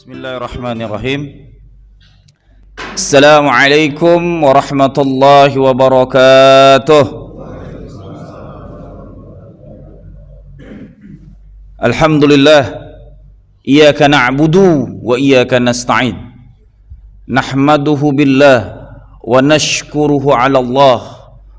Bismillahirrahmanirrahim. Assalamualaikum warahmatullahi wabarakatuh. Alhamdulillah, iyyaka na'budu wa iyyaka nasta'in. Nahmaduhu billah wa nashkuruhu 'ala Allah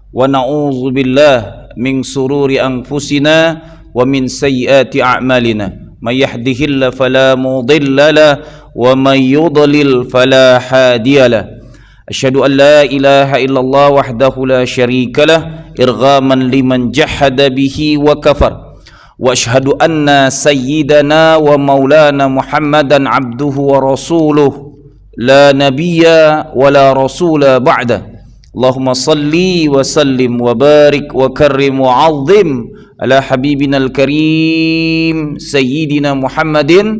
wa na'udzu billah min sururi anfusina wa min sayyiati a'malina. May yahdihillahu fala mudilla lahu wa may yudlil fala hadiya lahu. Asyhadu an la ilaha illallah wahdahu la syarika lah irghaman liman jahada bihi wa kafar. Wa asyhadu anna sayyidana wa maulana Muhammadan abduhu wa rasuluh la nabiyya wa la rasula ba'da. Allahumma salli wa sallim wa barik wa karrim wa 'azzim ala habibina al-karim sayyidina Muhammadin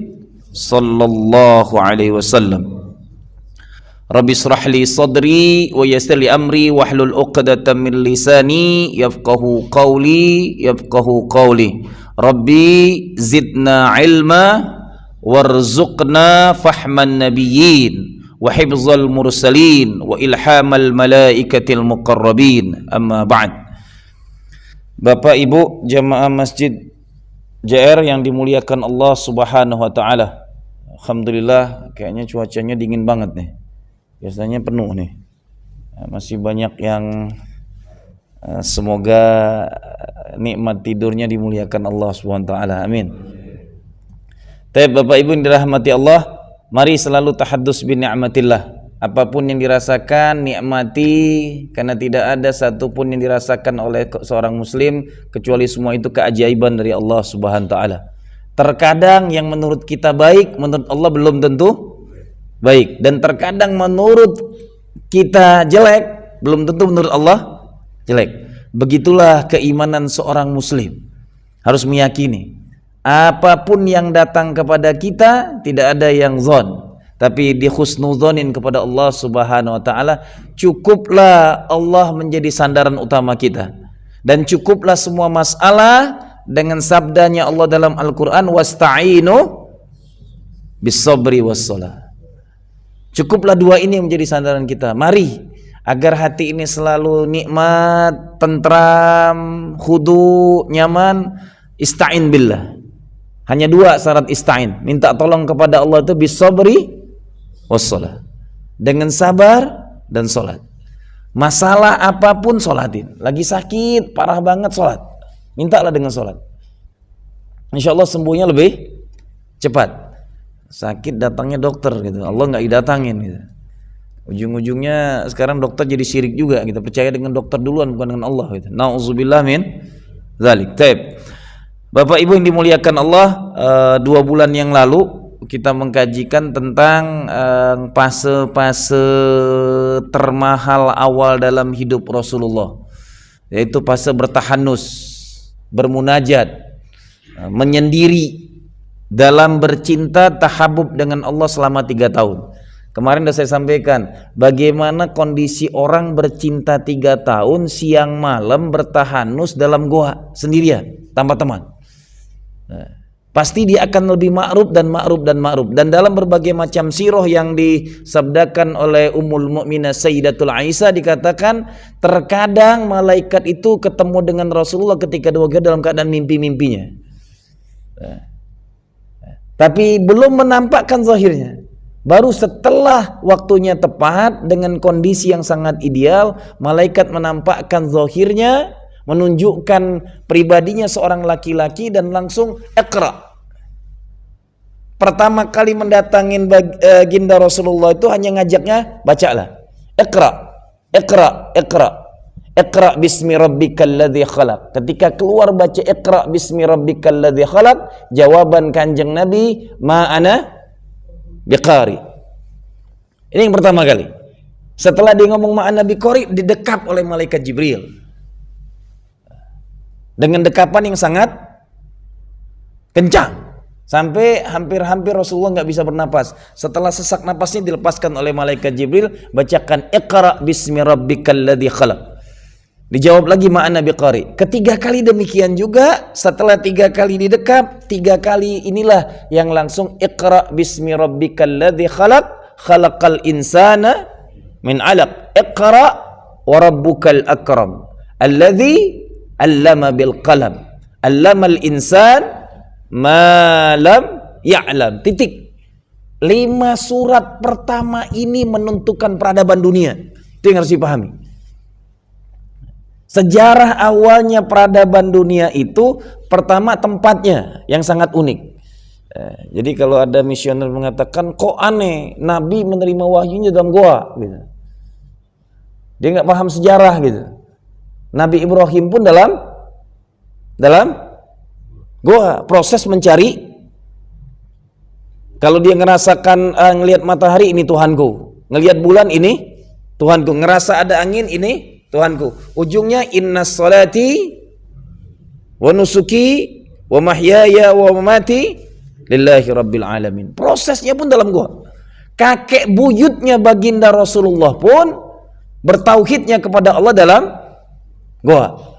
sallallahu alaihi wasallam. Rabbi israh li sadri wa yassir li amri wahlul 'uqdatam min lisani yafqahu qawli Rabbi zidna ilma warzuqna fahman nabiyyin wa hifzal mursalin wa ilhamal malaikatil muqarrabin. Amma ba'd. Bapak Ibu jamaah Masjid JR yang dimuliakan Allah Subhanahu wa taala. Alhamdulillah, kayaknya cuacanya dingin banget nih. Biasanya penuh nih. Masih banyak yang semoga nikmat tidurnya dimuliakan Allah Subhanahu wa taala. Amin. Baik Bapak Ibu yang dirahmati Allah, mari selalu tahaddus bi ni'matillah. Apapun yang dirasakan nikmati, karena tidak ada satupun yang dirasakan oleh seorang muslim kecuali semua itu keajaiban dari Allah Subhanahu wa taala. Terkadang yang menurut kita baik, menurut Allah belum tentu baik, dan terkadang menurut kita jelek, belum tentu menurut Allah jelek. Begitulah keimanan seorang muslim. Harus meyakini apapun yang datang kepada kita tidak ada yang zon, tapi di husnudzonin kepada Allah Subhanahu wa taala. Cukuplah Allah menjadi sandaran utama kita, dan cukuplah semua masalah dengan sabdanya Allah dalam Al-Qur'an, wasta'inu bis-sabri was-shalah. Cukuplah dua ini yang menjadi sandaran kita. Mari agar hati ini selalu nikmat, tentram, khudu, nyaman, ista'in billah. Hanya dua syarat ista'in, minta tolong kepada Allah itu bis-sabri wassalah, dengan sabar dan sholat. Masalah apapun sholatin. Lagi sakit parah banget, sholat, mintalah dengan sholat. Insya Allah sembuhnya lebih cepat. Sakit datangnya dokter gitu, Allah nggak didatangin gitu. Ujung-ujungnya sekarang dokter jadi syirik juga, kita percaya dengan dokter duluan bukan dengan Allah gitu. Nauzubillah min dzalik. Taib. Bapak Ibu yang dimuliakan Allah, 2 bulan yang lalu kita mengkajikan tentang fase-fase termahal awal dalam hidup Rasulullah, yaitu fase bertahanus, bermunajat, menyendiri dalam bercinta tahabub dengan Allah selama 3 tahun. Kemarin sudah saya sampaikan bagaimana kondisi orang bercinta 3 tahun siang malam bertahanus dalam goa sendirian tanpa teman. Pasti dia akan lebih ma'ruf dan ma'ruf dan ma'ruf. Dan dalam berbagai macam sirah yang disabdakan oleh Ummul Mukminah Sayyidatul Aisyah dikatakan terkadang malaikat itu ketemu dengan Rasulullah ketika dalam keadaan mimpi-mimpinya, tapi belum menampakkan zahirnya. Baru setelah waktunya tepat dengan kondisi yang sangat ideal, malaikat menampakkan zahirnya, menunjukkan pribadinya seorang laki-laki, dan langsung iqra. Pertama kali mendatangin baginda Rasulullah itu hanya ngajaknya, bacalah iqra, iqra, iqra, iqra bismi rabbikal ladzi khalaq. Ketika keluar baca iqra bismi rabbikal ladzi khalaq, jawaban Kanjeng Nabi, ma ana biqari. Ini yang pertama kali. Setelah dia ngomong ma ana biqari, didekap oleh malaikat Jibril dengan dekapan yang sangat kencang, sampai hampir-hampir Rasulullah nggak bisa bernapas. Setelah sesak napasnya dilepaskan oleh malaikat Jibril, bacakan iqra bismi rabbikal ladzi khalaq. Dijawab lagi ma'ana biqari. Ketiga kali demikian juga, setelah 3 kali didekap, 3 kali inilah yang langsung iqra bismi rabbikal ladzi khalaq, khalaqal insana min 'alaq. Iqra wa rabbukal akram, alladzi 'allama bil qalam, 'allamal insan ma lam ya'lam. Titik. 5 surat pertama ini menentukan peradaban dunia. Itu yang harus dipahami. Sejarah awalnya peradaban dunia itu pertama tempatnya yang sangat unik. Jadi kalau ada misioner mengatakan kok aneh Nabi menerima wahyunya dalam goa, gitu. Dia nggak paham sejarah gitu. Nabi Ibrahim pun dalam goa, proses mencari. Kalau dia ngerasakan ngelihat matahari ini Tuhanku, ngelihat bulan ini Tuhanku, ngerasa ada angin ini Tuhanku. Ujungnya inna salati wa nusuki wa mahyaya wa mamati lillahi rabbil alamin. Prosesnya pun dalam gua. Kakek buyutnya baginda Rasulullah pun bertauhidnya kepada Allah dalam gua.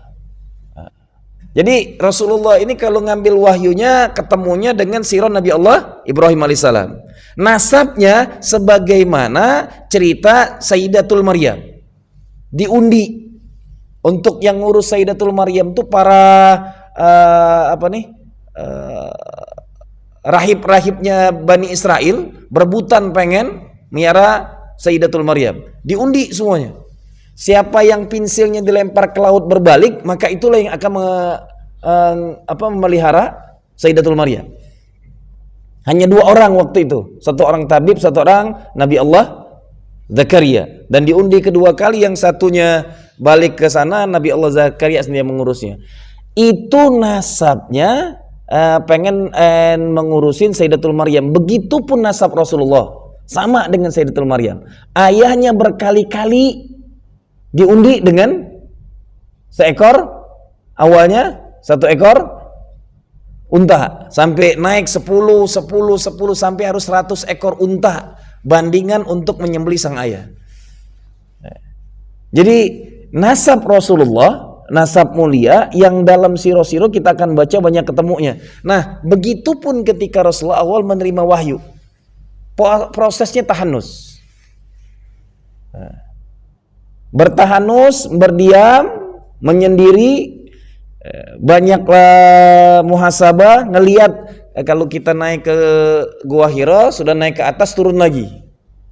Jadi Rasulullah ini kalau ngambil wahyunya ketemunya dengan sirah Nabi Allah Ibrahim alaihissalam. Nasabnya sebagaimana cerita Sayyidatul Maryam. Diundi. Untuk yang ngurus Sayyidatul Maryam itu para rahib-rahibnya Bani Israel berebutan pengen miara Sayyidatul Maryam. Diundi semuanya. Siapa yang pensilnya dilempar ke laut berbalik, maka itulah yang akan memelihara Sayyidatul Maryam. Hanya 2 orang waktu itu, 1 orang tabib, 1 orang Nabi Allah Zakaria. Dan diundi kedua kali, yang satunya balik ke sana, Nabi Allah Zakaria sendiri mengurusnya. Itu nasabnya pengen mengurusin Sayyidatul Maryam. Begitupun nasab Rasulullah, sama dengan Sayyidatul Maryam. Ayahnya berkali-kali diundi dengan seekor, awalnya 1 ekor unta, sampai naik 10 sampai harus 100 ekor unta bandingan untuk menyembelih sang ayah. Jadi nasab Rasulullah, nasab mulia yang dalam siro-siro kita akan baca banyak ketemunya. Nah, begitupun ketika Rasulullah awal menerima wahyu, prosesnya tahanus. Bertahanus, berdiam, menyendiri, banyaklah muhasabah, ngelihat kalau kita naik ke Gua Hira, sudah naik ke atas turun lagi.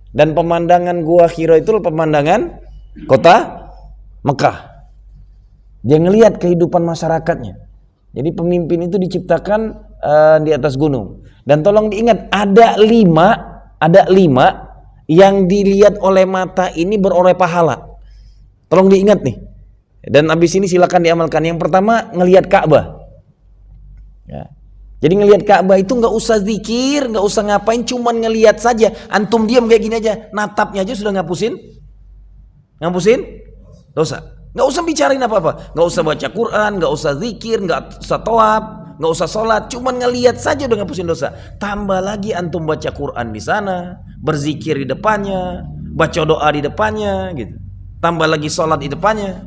Dan pemandangan Gua Hira itu pemandangan kota Mekah. Dia ngelihat kehidupan masyarakatnya. Jadi pemimpin itu diciptakan di atas gunung. Dan tolong diingat, ada 5 yang dilihat oleh mata ini beroleh pahala. Tolong diingat nih. Dan abis ini silakan diamalkan. Yang pertama, ngelihat Ka'bah. Ya. Jadi ngelihat Ka'bah itu nggak usah zikir, nggak usah ngapain, cuman ngelihat saja. Antum diam kayak gini aja, natapnya aja sudah ngapusin dosa. Nggak usah bicarain apa-apa, nggak usah baca Quran, nggak usah zikir, nggak usah tawaf, nggak usah sholat, cuman ngelihat saja udah ngapusin dosa. Tambah lagi antum baca Quran di sana, berzikir di depannya, baca doa di depannya, gitu. Tambah lagi sholat di depannya.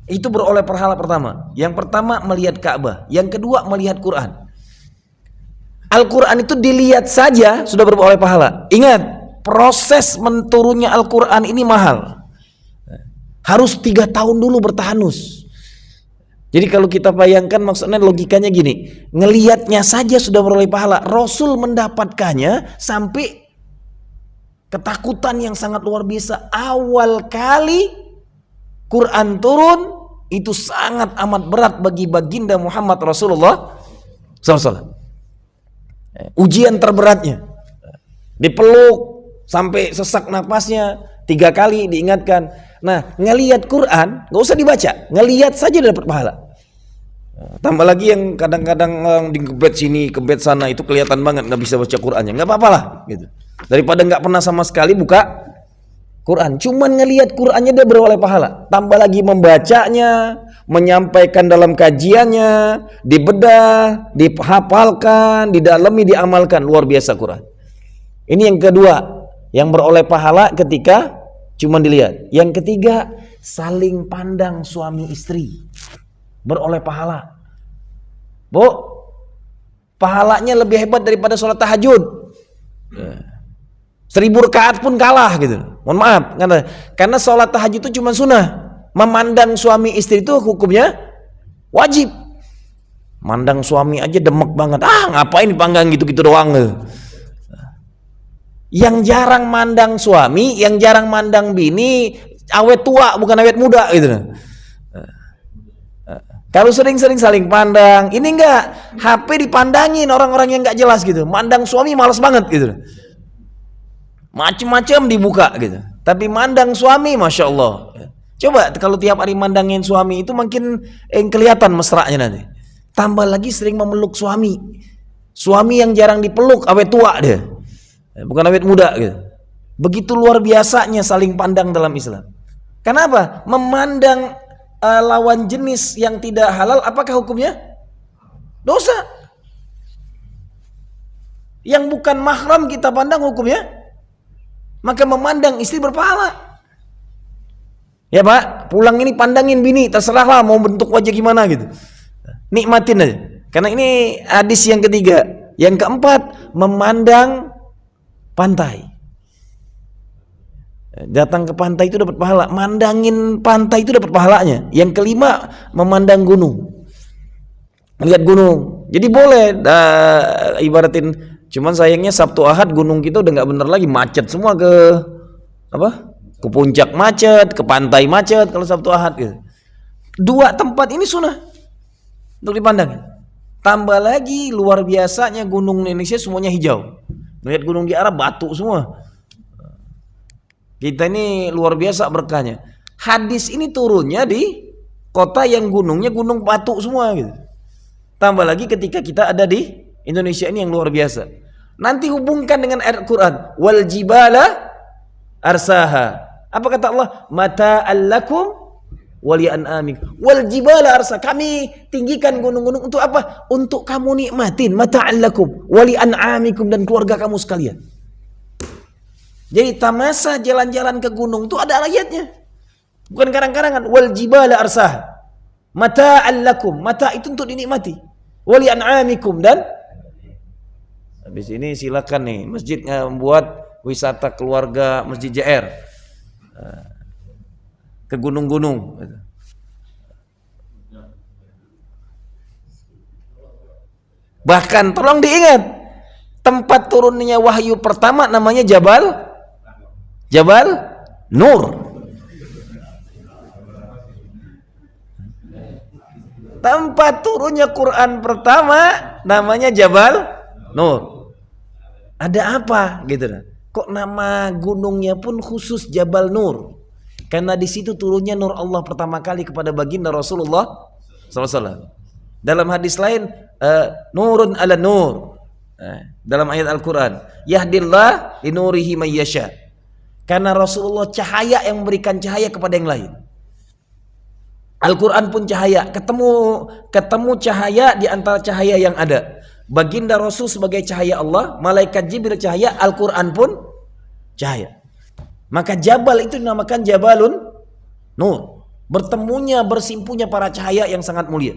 Itu beroleh pahala pertama. Yang pertama melihat Ka'bah, yang kedua melihat Quran. Al-Quran itu dilihat saja sudah beroleh pahala. Ingat, proses menturunnya Al-Quran ini mahal. Harus 3 tahun dulu bertahanus. Jadi kalau kita bayangkan, maksudnya logikanya gini, ngelihatnya saja sudah beroleh pahala. Rasul mendapatkannya sampai ketakutan yang sangat luar biasa. Awal kali Quran turun itu sangat amat berat bagi baginda Muhammad Rasulullah SAW. Ujian terberatnya, dipeluk sampai sesak napasnya 3 kali diingatkan. Nah, ngelihat Quran nggak usah dibaca, ngelihat saja dapat pahala. Tambah lagi yang kadang-kadang di kebet sini, kebet sana itu kelihatan banget nggak bisa baca Qurannya, nggak apa-apa lah, gitu. Daripada nggak pernah sama sekali buka Quran, cuman ngelihat Qurannya dia beroleh pahala. Tambah lagi membacanya, menyampaikan dalam kajiannya, dibedah, dihafalkan, didalami, diamalkan, luar biasa Quran. Ini yang kedua, yang beroleh pahala ketika cuman dilihat. Yang ketiga, saling pandang suami istri, beroleh pahala. Bu, pahalanya lebih hebat daripada sholat tahajud. 1000 rakaat pun kalah gitu. Mohon maaf, karena sholat tahajud itu cuma sunnah. Memandang suami istri itu hukumnya wajib. Mandang suami aja demek banget. Ngapain dipanggang gitu-gitu doang. Yang jarang mandang suami, yang jarang mandang bini, awet tua bukan awet muda gitu. Kalau sering-sering saling pandang, ini enggak, HP dipandangin orang-orang yang enggak jelas gitu. Mandang suami malas banget gitu. Macem-macem dibuka gitu. Tapi mandang suami, masya Allah. Coba kalau tiap hari mandangin suami itu makin kelihatan mesranya nanti. Tambah lagi sering memeluk suami. Suami yang jarang dipeluk, awet tua dia. Bukan awet muda gitu. Begitu luar biasanya saling pandang dalam Islam. Kenapa? Memandang lawan jenis yang tidak halal, apakah hukumnya? Dosa. Yang bukan mahram kita pandang hukumnya? Maka memandang istri berpahala. Ya Pak, pulang ini pandangin bini, terserahlah mau bentuk wajah gimana gitu. Nikmatin aja. Karena ini hadis yang ketiga. Yang keempat, memandang pantai. Datang ke pantai itu dapat pahala. Mandangin pantai itu dapat pahalanya. Yang kelima, memandang gunung. Lihat gunung. Jadi boleh ibaratin. Cuman sayangnya Sabtu Ahad gunung kita udah nggak bener lagi, macet semua ke apa? Ke puncak macet, ke pantai macet kalau Sabtu Ahad gitu. 2 tempat ini sunnah untuk dipandang. Tambah lagi luar biasanya gunung Indonesia semuanya hijau. Lihat gunung di Arab batu semua. Kita ini luar biasa berkahnya. Hadis ini turunnya di kota yang gunungnya gunung batu semua gitu. Tambah lagi ketika kita ada di Indonesia ini yang luar biasa. Nanti hubungkan dengan ayat Quran, wal jibala arsaha. Apa kata Allah? Mata'al lakum wa li'an'amikum. Wal jibala arsaha. Kami tinggikan gunung-gunung untuk apa? Untuk kamu nikmatin. Mata'al lakum wa li'an'amikum, dan keluarga kamu sekalian. Jadi tamasa jalan-jalan ke gunung itu ada ayatnya. Bukan karang-karangan. Wal jibala arsaha. Mata'al lakum. Mata' itu untuk dinikmati. Wa li'an'amikum, dan habis ini silakan nih masjid membuat wisata keluarga Masjid JR ke gunung-gunung. Bahkan tolong diingat, tempat turunnya wahyu pertama namanya Jabal Nur. Tempat turunnya Quran pertama namanya Jabal Nur. Ada apa gitu? Kok nama gunungnya pun khusus Jabal Nur? Karena di situ turunnya nur Allah pertama kali kepada baginda Rasulullah SAW. Dalam hadis lain, nurun ala nur. Dalam ayat Al-Quran, yahdillah linurihi mayyasha. Karena Rasulullah cahaya yang memberikan cahaya kepada yang lain. Al-Quran pun cahaya. Ketemu cahaya di antara cahaya yang ada. Baginda Rasul sebagai cahaya Allah, malaikat Jibril cahaya, Al-Quran pun cahaya. Maka Jabal itu dinamakan Jabalun Nur. Bertemunya, bersimpunya para cahaya yang sangat mulia.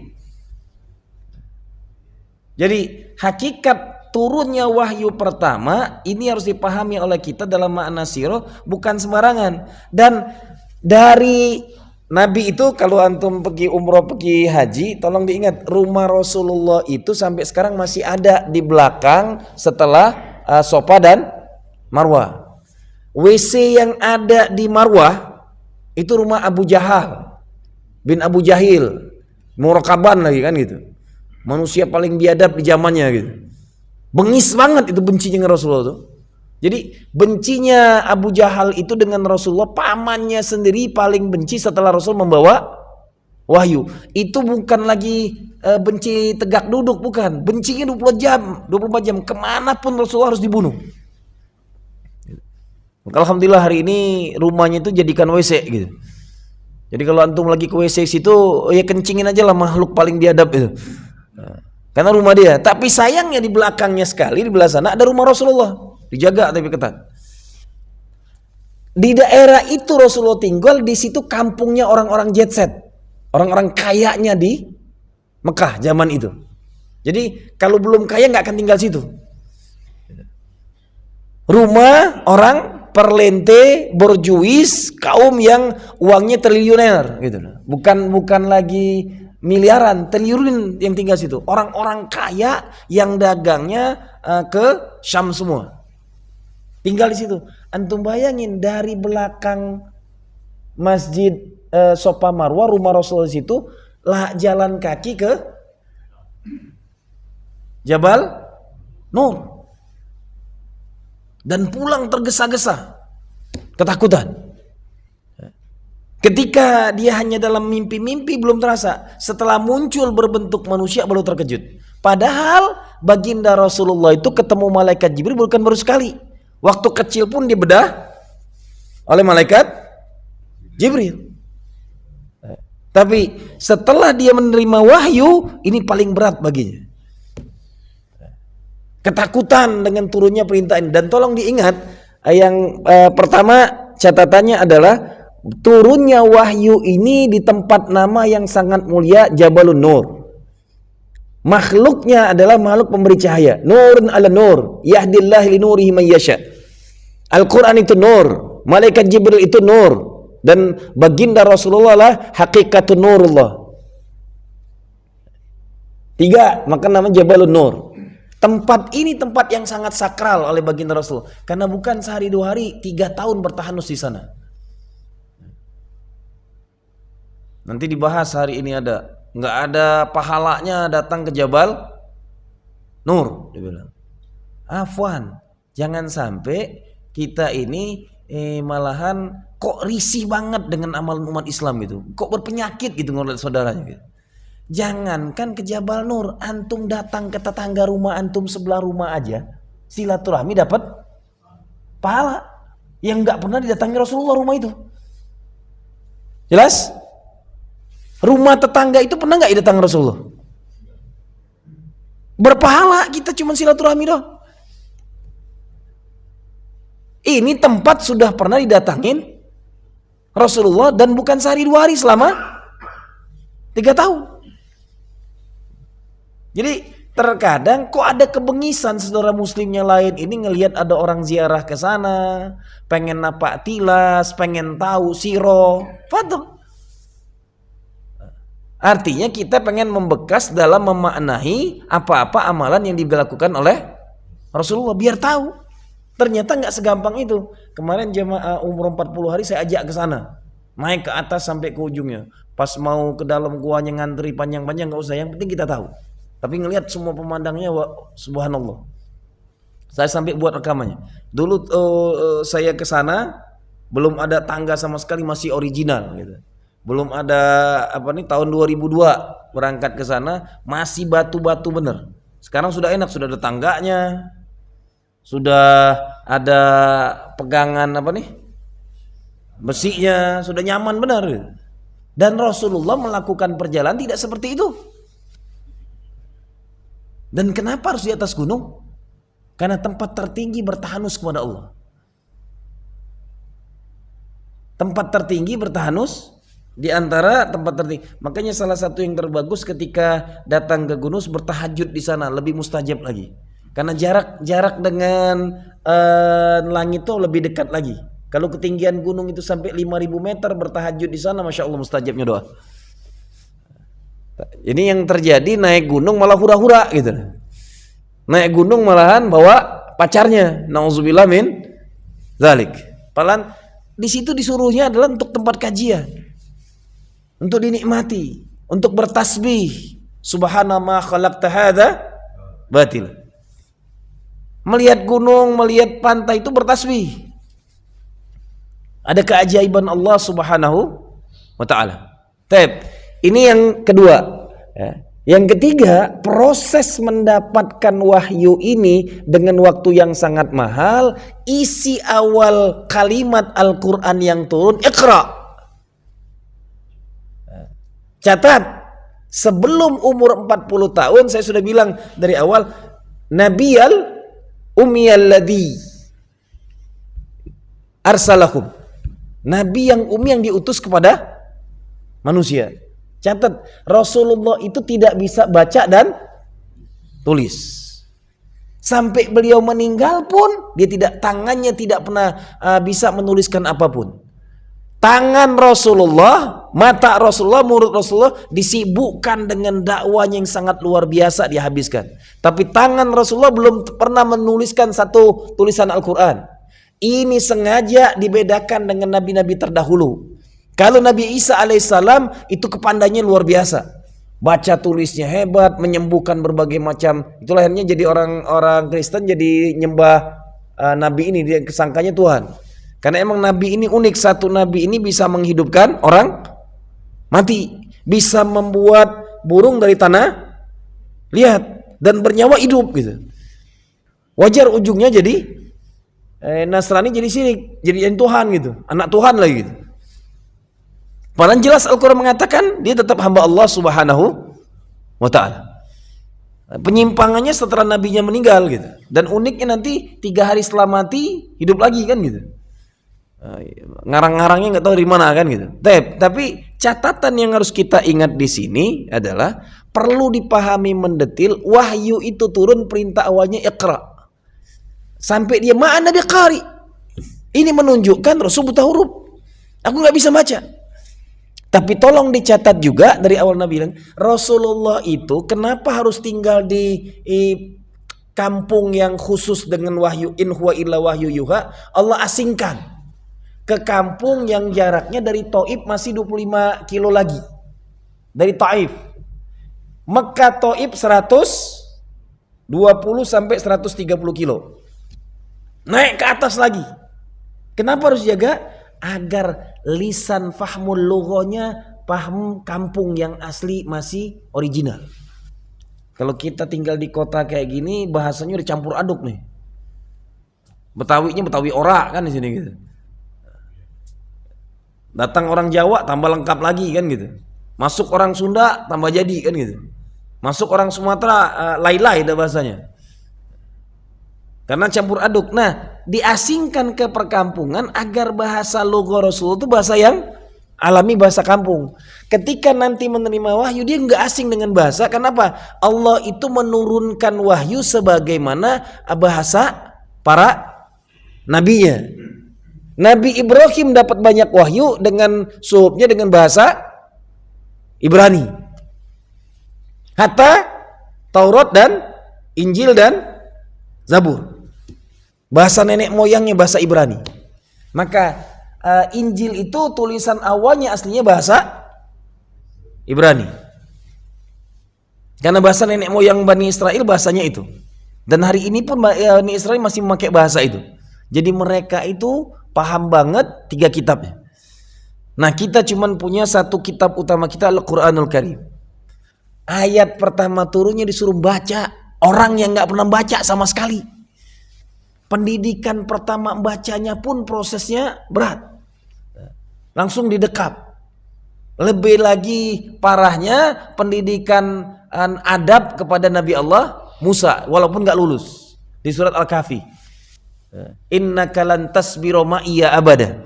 Jadi hakikat turunnya wahyu pertama ini harus dipahami oleh kita dalam makna sirah, bukan sembarangan. Dan dari Nabi itu, kalau antum pergi umroh, pergi haji, tolong diingat, rumah Rasulullah itu sampai sekarang masih ada di belakang setelah Sofa dan Marwah. WC yang ada di Marwah itu rumah Abu Jahal bin Abu Jahil, Murakaban lagi kan gitu. Manusia paling biadab di zamannya gitu. Bengis banget itu bencinya Rasulullah tuh. Jadi bencinya Abu Jahal itu dengan Rasulullah, pamannya sendiri paling benci setelah Rasul membawa wahyu. Itu bukan lagi benci tegak duduk, bukan. Bencinya 24 jam. Kemanapun Rasulullah harus dibunuh. Alhamdulillah hari ini rumahnya itu jadikan WC gitu. Jadi kalau antum lagi ke WC situ, ya kencingin aja lah, makhluk paling biadab itu. Karena rumah dia. Tapi sayangnya di belakangnya sekali, di belah sana ada rumah Rasulullah. Dijaga tapi ketat. Di daerah itu Rasulullah tinggal, di situ kampungnya orang-orang jet set, orang-orang kayanya di Mekah zaman itu. Jadi kalau belum kaya nggak akan tinggal situ. Rumah orang perlente, borjuis, kaum yang uangnya triliuner gitu. Bukan lagi miliaran, triliun yang tinggal situ. Orang-orang kaya yang dagangnya ke Syam semua. Tinggal di situ. Antum bayangin dari belakang Masjid Safa Marwah, rumah Rasulullah situ, lah jalan kaki ke Jabal Nur. Dan pulang tergesa-gesa, ketakutan. Ketika dia hanya dalam mimpi-mimpi belum terasa, setelah muncul berbentuk manusia baru terkejut. Padahal baginda Rasulullah itu ketemu malaikat Jibril bukan baru sekali. Waktu kecil pun dibedah oleh malaikat Jibril. Tapi setelah dia menerima wahyu, ini paling berat baginya. Ketakutan dengan turunnya perintah ini. Dan tolong diingat, yang pertama catatannya adalah turunnya wahyu ini di tempat nama yang sangat mulia, Jabalun Nur. Makhluknya adalah makhluk pemberi cahaya. Nurun ala nur, yahdillah li nurihi man yasha. Al-Quran itu nur, malaikat Jibril itu nur, dan baginda Rasulullah lah hakikatun nurullah. 3, maka namanya Jabalun Nur. Tempat ini tempat yang sangat sakral oleh baginda Rasul, karena bukan sehari 2 hari, 3 tahun bertahanus di sana. Nanti dibahas hari ini nggak ada pahalanya datang ke Jabal Nur, dia bilang. Afwan, jangan sampai kita ini malahan kok risih banget dengan amalan umat Islam gitu, kok berpenyakit gitu ngeliat saudaranya gitu. Jangankan ke Jabal Nur, antum datang ke tetangga rumah antum sebelah rumah aja, silaturahmi dapat pahala yang nggak pernah didatangi Rasulullah rumah itu. Jelas? Rumah tetangga itu pernah nggak didatangi Rasulullah? Berpahala, kita cuma silaturahmi doang. Ini tempat sudah pernah didatangin Rasulullah, dan bukan sehari 2 hari, selama 3 tahun. Jadi terkadang kok ada kebengisan saudara muslim yang lain ini ngelihat ada orang ziarah ke sana, pengen napak tilas, pengen tahu siro, fadl. Artinya kita pengen membekas dalam memaknai apa-apa amalan yang dilakukan oleh Rasulullah, biar tahu. Ternyata nggak segampang itu. Kemarin jemaah umroh 40 hari saya ajak ke sana, naik ke atas sampai ke ujungnya. Pas mau ke dalam guanya ngantri panjang-panjang nggak usah, yang penting kita tahu. Tapi ngelihat semua pemandangnya, subhanallah. Saya sampai buat rekamannya. Dulu saya ke sana belum ada tangga sama sekali, masih original gitu. Belum ada tahun 2002 berangkat ke sana masih batu-batu bener. Sekarang sudah enak, sudah ada tangganya. Sudah ada pegangan besinya, sudah nyaman benar. Dan Rasulullah melakukan perjalanan tidak seperti itu. Dan kenapa harus di atas gunung? Karena tempat tertinggi bertahanus kepada Allah. Tempat tertinggi bertahanus di antara tempat tertinggi. Makanya salah satu yang terbagus ketika datang ke gunung bertahajud di sana, lebih mustajab lagi. Karena jarak dengan langit itu lebih dekat lagi. Kalau ketinggian gunung itu sampai 5.000 meter, bertahajud di sana, masya Allah mustajabnya doa. Ini yang terjadi, naik gunung malah hura-hura gitu. Naik gunung malahan bawa pacarnya. Nauzubillah min zalik. Padahal di situ disuruhnya adalah untuk tempat kajian, untuk dinikmati, untuk bertasbih. Subhana ma khalaqta hadza batil. Melihat gunung, melihat pantai itu bertasbih. Ada keajaiban Allah Subhanahu wa ta'ala. Ini yang kedua. Yang ketiga, proses mendapatkan wahyu ini dengan waktu yang sangat mahal. Isi awal kalimat Al-Quran yang turun, Iqra. Catat, sebelum umur 40 tahun saya sudah bilang dari awal, Nabiyal Ummiyalladzi arsalakum. Nabi yang ummi yang diutus kepada manusia. Catat, Rasulullah itu tidak bisa baca dan tulis. Sampai beliau meninggal pun tangannya tidak pernah bisa menuliskan apapun. Tangan Rasulullah, mata Rasulullah, mulut Rasulullah disibukkan dengan dakwanya yang sangat luar biasa dihabiskan. Tapi tangan Rasulullah belum pernah menuliskan satu tulisan Al-Quran. Ini sengaja dibedakan dengan nabi-nabi terdahulu. Kalau Nabi Isa alaihissalam itu kepandainya luar biasa. Baca tulisnya hebat, menyembuhkan berbagai macam. Itulah akhirnya jadi orang Kristen jadi nyembah nabi ini, dia kesangkanya Tuhan. Karena emang nabi ini unik, satu nabi ini bisa menghidupkan orang mati, bisa membuat burung dari tanah lihat dan bernyawa hidup gitu. Wajar ujungnya jadi Nasrani jadi syirik, jadi Tuhan gitu, anak Tuhan lagi gitu. Padahal jelas Al-Quran mengatakan dia tetap hamba Allah subhanahu wa ta'ala. Penyimpangannya setelah nabinya meninggal gitu. Dan uniknya nanti 3 hari setelah mati hidup lagi kan gitu. Ngarang-ngarangnya nggak tahu dari mana kan gitu. Tapi catatan yang harus kita ingat di sini adalah perlu dipahami mendetil, wahyu itu turun perintah awalnya Iqra. Sampai dia ma'ana biqari. Ini menunjukkan Rasul buta huruf. Aku nggak bisa baca. Tapi tolong dicatat juga dari awal Nabi bilang, Rasulullah itu kenapa harus tinggal di kampung yang khusus dengan wahyu, in huwa illa wahyu yuha, Allah asingkan ke kampung yang jaraknya dari Taif masih 25 kilo lagi. Dari Taif. Mekah Taif 120 sampai 130 kilo. Naik ke atas lagi. Kenapa harus jaga? Agar lisan fahmul lughonya paham kampung yang asli masih original. Kalau kita tinggal di kota kayak gini bahasanya udah campur aduk nih. Betawinya Betawi ora kan di sini gitu. Datang orang Jawa tambah lengkap lagi kan gitu. Masuk orang Sunda tambah jadi kan gitu. Masuk orang Sumatera lai-lai dah bahasanya. Karena campur aduk. Nah, diasingkan ke perkampungan agar bahasa logo Rasul itu bahasa yang alami, bahasa kampung. Ketika nanti menerima wahyu dia nggak asing dengan bahasa. Kenapa? Allah itu menurunkan wahyu sebagaimana bahasa para nabinya. Nabi Ibrahim dapat banyak wahyu dengan suhubnya dengan bahasa Ibrani. Hatta Taurat dan Injil dan Zabur. Bahasa nenek moyangnya bahasa Ibrani. Maka Injil itu tulisan awalnya aslinya bahasa Ibrani. Karena bahasa nenek moyang Bani Israel bahasanya itu. Dan hari ini pun Bani Israel masih memakai bahasa itu. Jadi mereka itu paham banget 3 kitabnya. Nah, kita cuman punya 1 kitab utama kita, Al-Quranul Karim. Ayat pertama turunnya disuruh baca. Orang yang gak pernah baca sama sekali. Pendidikan pertama bacanya pun prosesnya berat. Langsung didekap. Lebih lagi parahnya pendidikan adab kepada Nabi Allah Musa walaupun gak lulus. Di surat Al-Kahfi. Innaka lan tasbira ma'iya abada.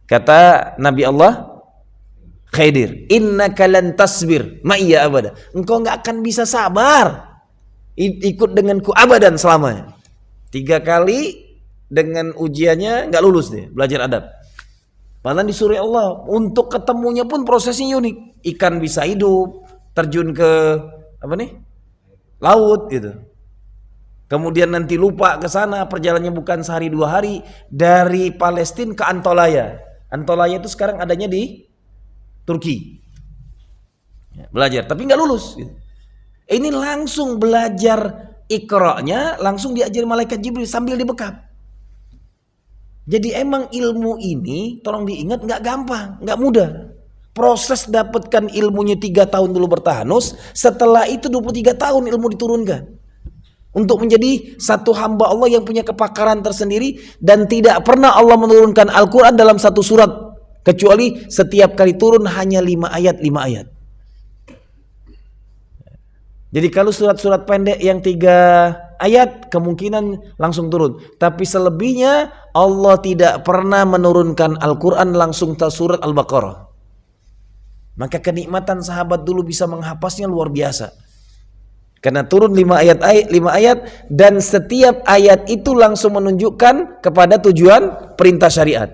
Kata Nabi Allah Khidir, innaka lan tasbir ma'iya abada. Engkau gak akan bisa sabar ikut denganku abadan selamanya. 3 kali dengan ujiannya nggak lulus deh belajar adab. Padahal disuruh Allah untuk ketemunya pun prosesnya unik. Ikan bisa hidup, terjun ke laut gitu. Kemudian nanti lupa ke sana, perjalanannya bukan sehari 2 hari dari Palestina ke Antolaya. Antolaya itu sekarang adanya di Turki. Belajar, tapi nggak lulus. Gitu. Ini langsung belajar. Iqra'nya langsung diajari malaikat Jibril sambil dibekap. Jadi emang ilmu ini tolong diingat nggak gampang, nggak mudah. Proses dapatkan ilmunya 3 tahun dulu bertahanus, setelah itu 23 tahun ilmu diturunkan. Untuk menjadi satu hamba Allah yang punya kepakaran tersendiri dan tidak pernah Allah menurunkan Al-Quran dalam 1 surat. Kecuali setiap kali turun hanya 5 ayat. Jadi kalau surat-surat pendek yang 3 ayat kemungkinan langsung turun. Tapi selebihnya Allah tidak pernah menurunkan Al-Quran langsung surat Al-Baqarah. Maka kenikmatan sahabat dulu bisa menghafaznya luar biasa. Karena turun 5 ayat dan setiap ayat itu langsung menunjukkan kepada tujuan perintah syariat.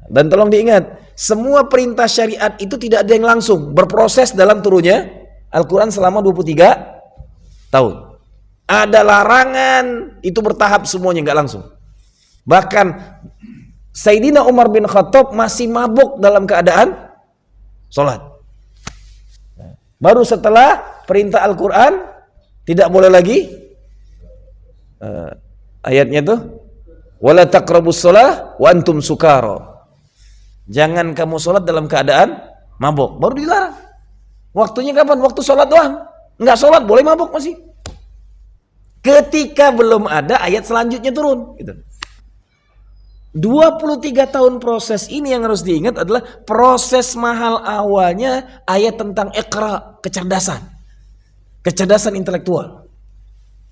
Dan tolong diingat, semua perintah syariat itu tidak ada yang langsung berproses dalam turunnya Al-Quran selama 23 tahun. Ada larangan, itu bertahap semuanya, nggak langsung. Bahkan Sayyidina Umar bin Khattab masih mabuk dalam keadaan sholat. Baru setelah perintah Al-Quran tidak boleh lagi ayatnya tuh wala taqrabus shalah wa antum sukara. Jangan kamu sholat dalam keadaan mabuk. Baru dilarang. Waktunya kapan? Waktu sholat doang. Enggak sholat boleh mabuk masih. Ketika belum ada ayat selanjutnya turun gitu. 23 tahun proses ini yang harus diingat adalah proses mahal awalnya ayat tentang Iqra, kecerdasan intelektual.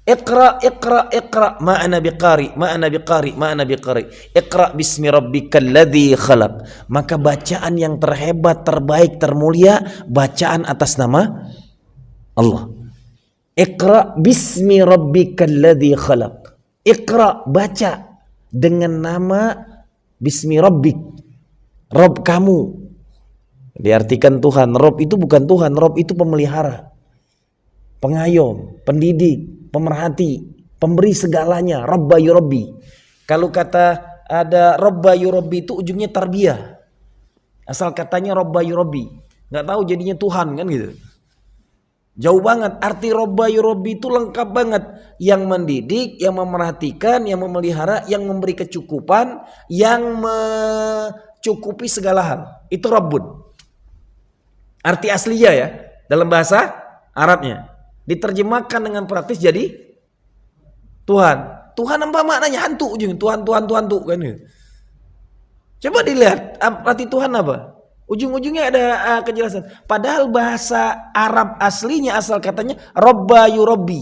Iqra, Iqra, Iqra, ma'ana biqari, ma'ana biqari, ma'ana biqari. Iqra bismi rabbikal ladzi khalaq. Maka bacaan yang terhebat, terbaik, termulia, bacaan atas nama Allah. Iqra bismi rabbikal ladzi khalaq. Iqra, baca dengan nama bismi rabbik, Rob kamu. Diartikan Tuhan. Rob itu bukan Tuhan, Rob itu pemelihara, pengayom, pendidik, pemerhati, pemberi segalanya. Robba yurabbi. Kalau kata ada Robba yurabbi itu ujungnya tarbiyah. Asal katanya Robba yurabbi, nggak tahu jadinya Tuhan kan gitu. Jauh banget. Arti Robba yurabbi itu lengkap banget. Yang mendidik, yang memerhatikan, yang memelihara, yang memberi kecukupan, yang mencukupi segala hal. Itu Rabbun. Arti aslinya ya dalam bahasa Arabnya. Diterjemahkan dengan praktis jadi Tuhan. Tuhan apa maknanya? Hantu ujung. Tuhan tuh kan. Coba dilihat arti Tuhan apa? Ujung-ujungnya ada kejelasan. Padahal bahasa Arab aslinya asal katanya Robba yurabbi.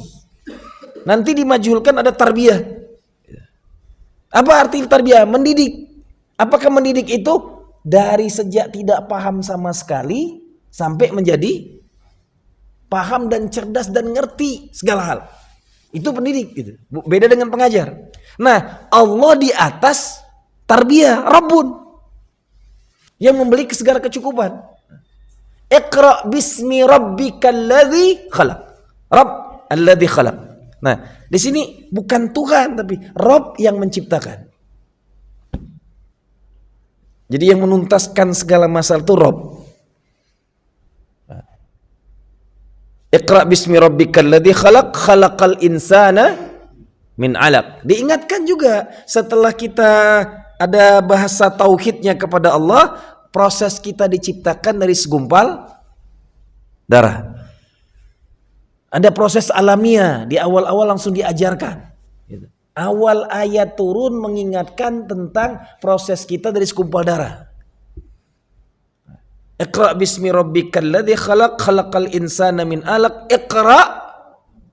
Nanti dimajhulkan ada tarbiyah. Apa arti tarbiyah? Mendidik. Apakah mendidik itu dari sejak tidak paham sama sekali sampai menjadi paham dan cerdas dan ngerti segala hal? Itu pendidik gitu. Beda dengan pengajar. Nah, Allah di atas tarbiyah, Rabbun, yang memberi segala kecukupan. Iqra bismi rabbikal ladzi khalaq. Rabb alladzi khalaq. Nah, di sini bukan Tuhan tapi Rabb yang menciptakan. Jadi yang menuntaskan segala masalah itu Rabb. Iqra bismi rabbikal ladzi khalaq, khalaqal insana min 'alaq. Diingatkan juga setelah kita ada bahasa tauhidnya kepada Allah, proses kita diciptakan dari segumpal darah. Ada proses alamiah, di awal-awal langsung diajarkan. Awal ayat turun mengingatkan tentang proses kita dari segumpal darah. Iqra bismi rabbikal ladzi khalaq, khalaqal insana min 'alaq. Iqra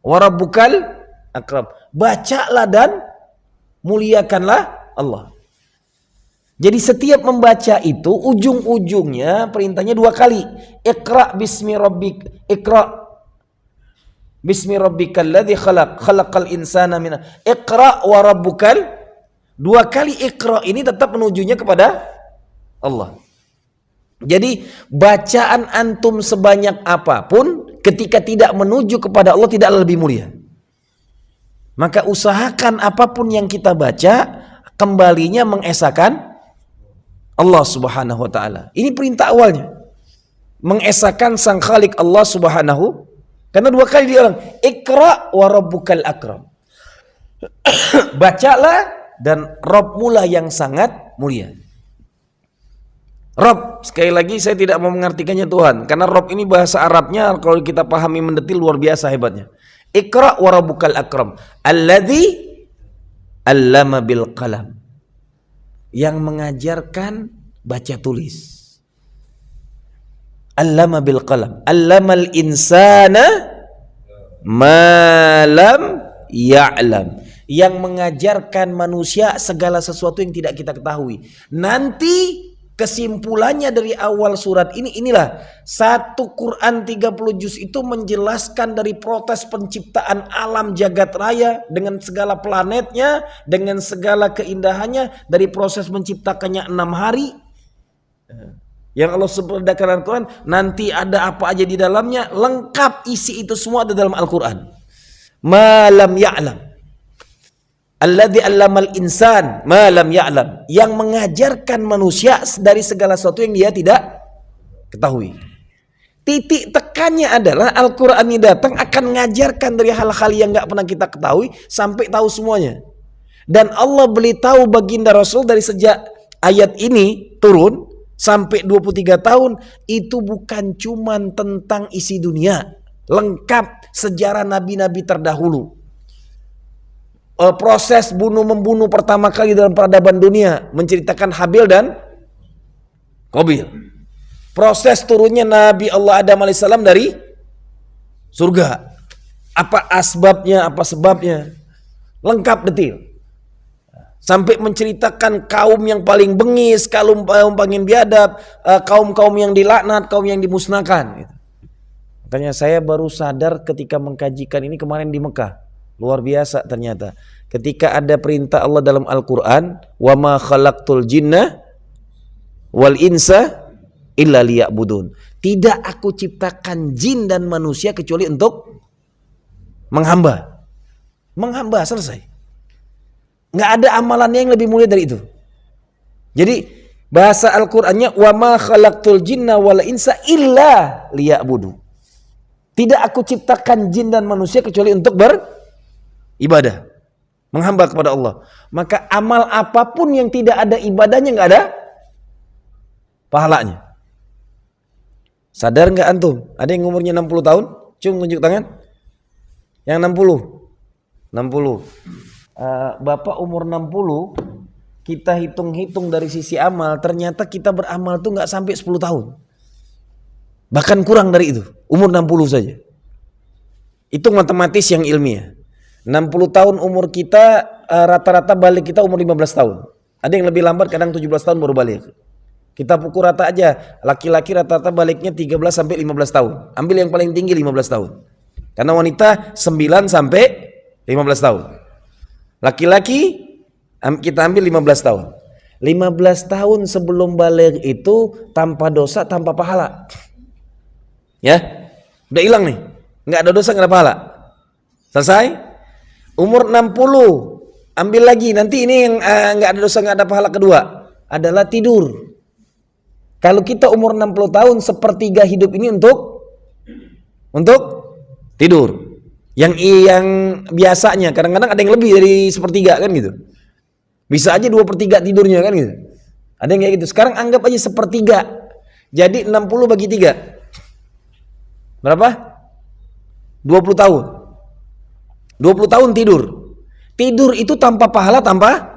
wa rabbukal akram. Bacalah dan muliakanlah Allah. Jadi setiap membaca itu ujung-ujungnya perintahnya 2 kali. Iqra bismi rabbik, Iqra bismi rabbikal ladzi khalaq, khalaqal insana min. Iqra wa rabbukal. 2 kali Iqra ini tetap menujunya kepada Allah. Jadi bacaan antum sebanyak apapun ketika tidak menuju kepada Allah tidak lebih mulia. Maka usahakan apapun yang kita baca kembalinya mengesahkan Allah subhanahu wa ta'ala. Ini perintah awalnya. Mengesahkan sang khalik Allah subhanahu. Karena 2 kali dia bilang Iqra wa rabbukal akram. Bacalah dan Rabbmulah yang sangat mulia. Rabb, sekali lagi saya tidak mau mengartikannya Tuhan. Karena Rabb ini bahasa Arabnya kalau kita pahami mendetil luar biasa hebatnya. Iqra wa rabbukal akram. Alladzi allama bil qalam. Yang mengajarkan baca tulis. Allama bil qalam. Allamal insana ma lam ya'lam. yang mengajarkan manusia segala sesuatu yang tidak kita ketahui. Nanti kesimpulannya dari awal surat ini, inilah satu Quran 30 juz itu menjelaskan dari proses penciptaan alam jagat raya dengan segala planetnya, dengan segala keindahannya, dari proses menciptakannya 6 hari yang Allah sebutkan dalam Al-Quran. Nanti ada apa aja di dalamnya, lengkap isi itu semua ada dalam Al-Quran. Malam ya'lam alladzi 'allamal insan ma lam ya'lam, yang mengajarkan manusia dari segala sesuatu yang dia tidak ketahui. Titik tekannya adalah Al-Qur'an ini datang akan mengajarkan dari hal-hal yang enggak pernah kita ketahui sampai tahu semuanya. Dan Allah beritahu baginda Rasul dari sejak ayat ini turun sampai 23 tahun itu bukan cuman tentang isi dunia, lengkap sejarah nabi-nabi terdahulu. Proses bunuh-membunuh pertama kali dalam peradaban dunia, menceritakan Habil dan Qabil. Proses turunnya Nabi Allah Adam alaihissalam dari surga. Apa asbabnya, apa sebabnya, lengkap detil. Sampai menceritakan kaum yang paling bengis, kaum paling biadab, kaum-kaum yang dilaknat, kaum yang dimusnahkan. Makanya saya baru sadar ketika mengkajikan ini kemarin di Mekah. Luar biasa ternyata. Ketika ada perintah Allah dalam Al-Quran, wa ma khalaqtul jinna wal insa illa liya'budun. Tidak aku ciptakan jin dan manusia kecuali untuk menghamba. Menghamba, selesai. Nggak ada amalannya yang lebih mulia dari itu. Jadi bahasa Al-Qur'annya wa ma khalaqtul jinna wal insa illa liya'budu. Tidak aku ciptakan jin dan manusia kecuali untuk beribadah, menghamba kepada Allah. Maka amal apapun yang tidak ada ibadahnya nggak ada pahalanya. Sadar nggak antum? Ada yang umurnya 60 tahun? Cung, tunjuk tangan. Yang 60. 60. Bapak umur 60, kita hitung-hitung dari sisi amal, ternyata kita beramal tuh nggak sampai 10 tahun. Bahkan kurang dari itu, umur 60 saja. Itu matematis yang ilmiah. 60 tahun umur kita, rata-rata balik kita umur 15 tahun. Ada yang lebih lambat, kadang 17 tahun baru balik. Kita pukul rata aja, laki-laki rata-rata baliknya 13 sampai 15 tahun. Ambil yang paling tinggi 15 tahun. Karena wanita 9 sampai 15 tahun. Laki-laki kita ambil 15 tahun. 15 tahun sebelum balik itu tanpa dosa, tanpa pahala. Ya, udah hilang nih. Nggak ada dosa, nggak ada pahala. Selesai. Umur 60, ambil lagi. Nanti ini yang nggak ada dosa, nggak ada pahala kedua adalah tidur. Kalau kita umur 60 tahun, sepertiga hidup ini untuk tidur. Yang biasanya kadang-kadang ada yang lebih dari sepertiga kan gitu. Bisa aja 2/3 tidurnya kan gitu. Ada yang kayak gitu. Sekarang anggap aja sepertiga. Jadi 60 bagi 3. Berapa? 20 tahun. 20 tahun tidur. Tidur itu tanpa pahala, tanpa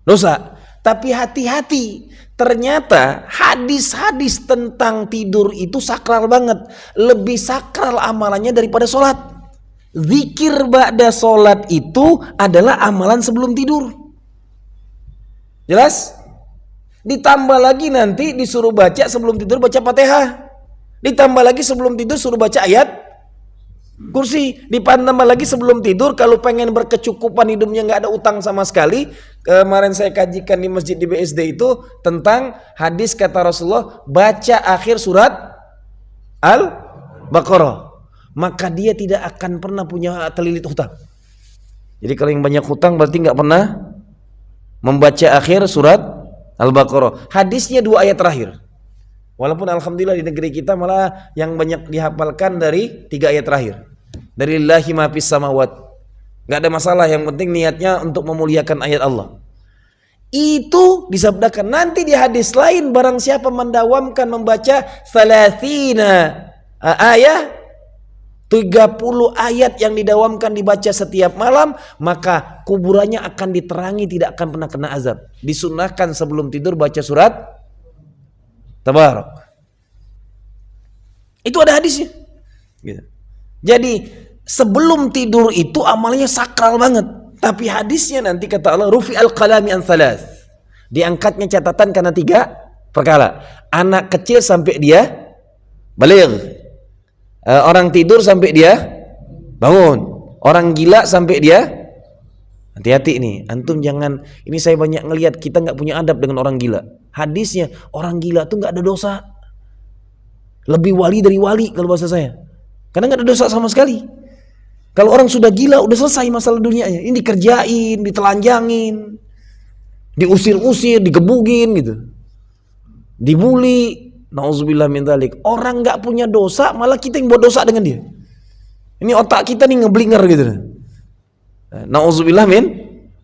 dosa. Tapi hati-hati, ternyata hadis-hadis tentang tidur itu sakral banget. Lebih sakral amalannya daripada sholat. Zikir ba'da sholat itu adalah amalan sebelum tidur. Jelas? Ditambah lagi nanti disuruh baca sebelum tidur, baca Fatihah. Ditambah lagi sebelum tidur suruh baca ayat kursi. Ditambah lagi sebelum tidur kalau pengen berkecukupan hidupnya, nggak ada utang sama sekali. Kemarin saya kajikan di masjid di BSD itu tentang hadis kata Rasulullah, baca akhir surat Al-Baqarah, maka dia tidak akan pernah punya terlilit hutang. Jadi kalau yang banyak hutang berarti nggak pernah membaca akhir surat Al-Baqarah. Hadisnya 2 ayat terakhir. Walaupun alhamdulillah di negeri kita malah yang banyak dihafalkan dari 3 ayat terakhir. Dari lillahi ma fis samawat. Enggak ada masalah, yang penting niatnya untuk memuliakan ayat Allah. Itu disabdakan nanti di hadis lain, barang siapa mendawamkan membaca 30 ayat, 30 ayat yang didawamkan dibaca setiap malam, maka kuburannya akan diterangi, tidak akan pernah kena azab. Disunahkan sebelum tidur baca surat Tabarak. Itu ada hadisnya. Gitu. Jadi Sebelum tidur itu amalnya sakral banget. Tapi hadisnya nanti kata Allah, rufi'al qalami an thalath. Diangkatnya catatan karena 3 perkara. Anak kecil sampai dia baligh. Orang tidur sampai dia bangun. Orang gila sampai dia. Hati-hati nih, antum jangan, ini saya banyak ngelihat kita nggak punya adab dengan orang gila. Hadisnya orang gila tuh nggak ada dosa. Lebih wali dari wali kalau bahasa saya. Karena nggak ada dosa sama sekali. Kalau orang sudah gila udah selesai masalah dunianya. Ini dikerjain, ditelanjangin, diusir-usir, digebugin gitu, dibully. Nauzubillah min dzalik. Orang nggak punya dosa, malah kita yang buat dosa dengan dia. Ini otak kita nih ngeblinger gitu. Nauzubillah min.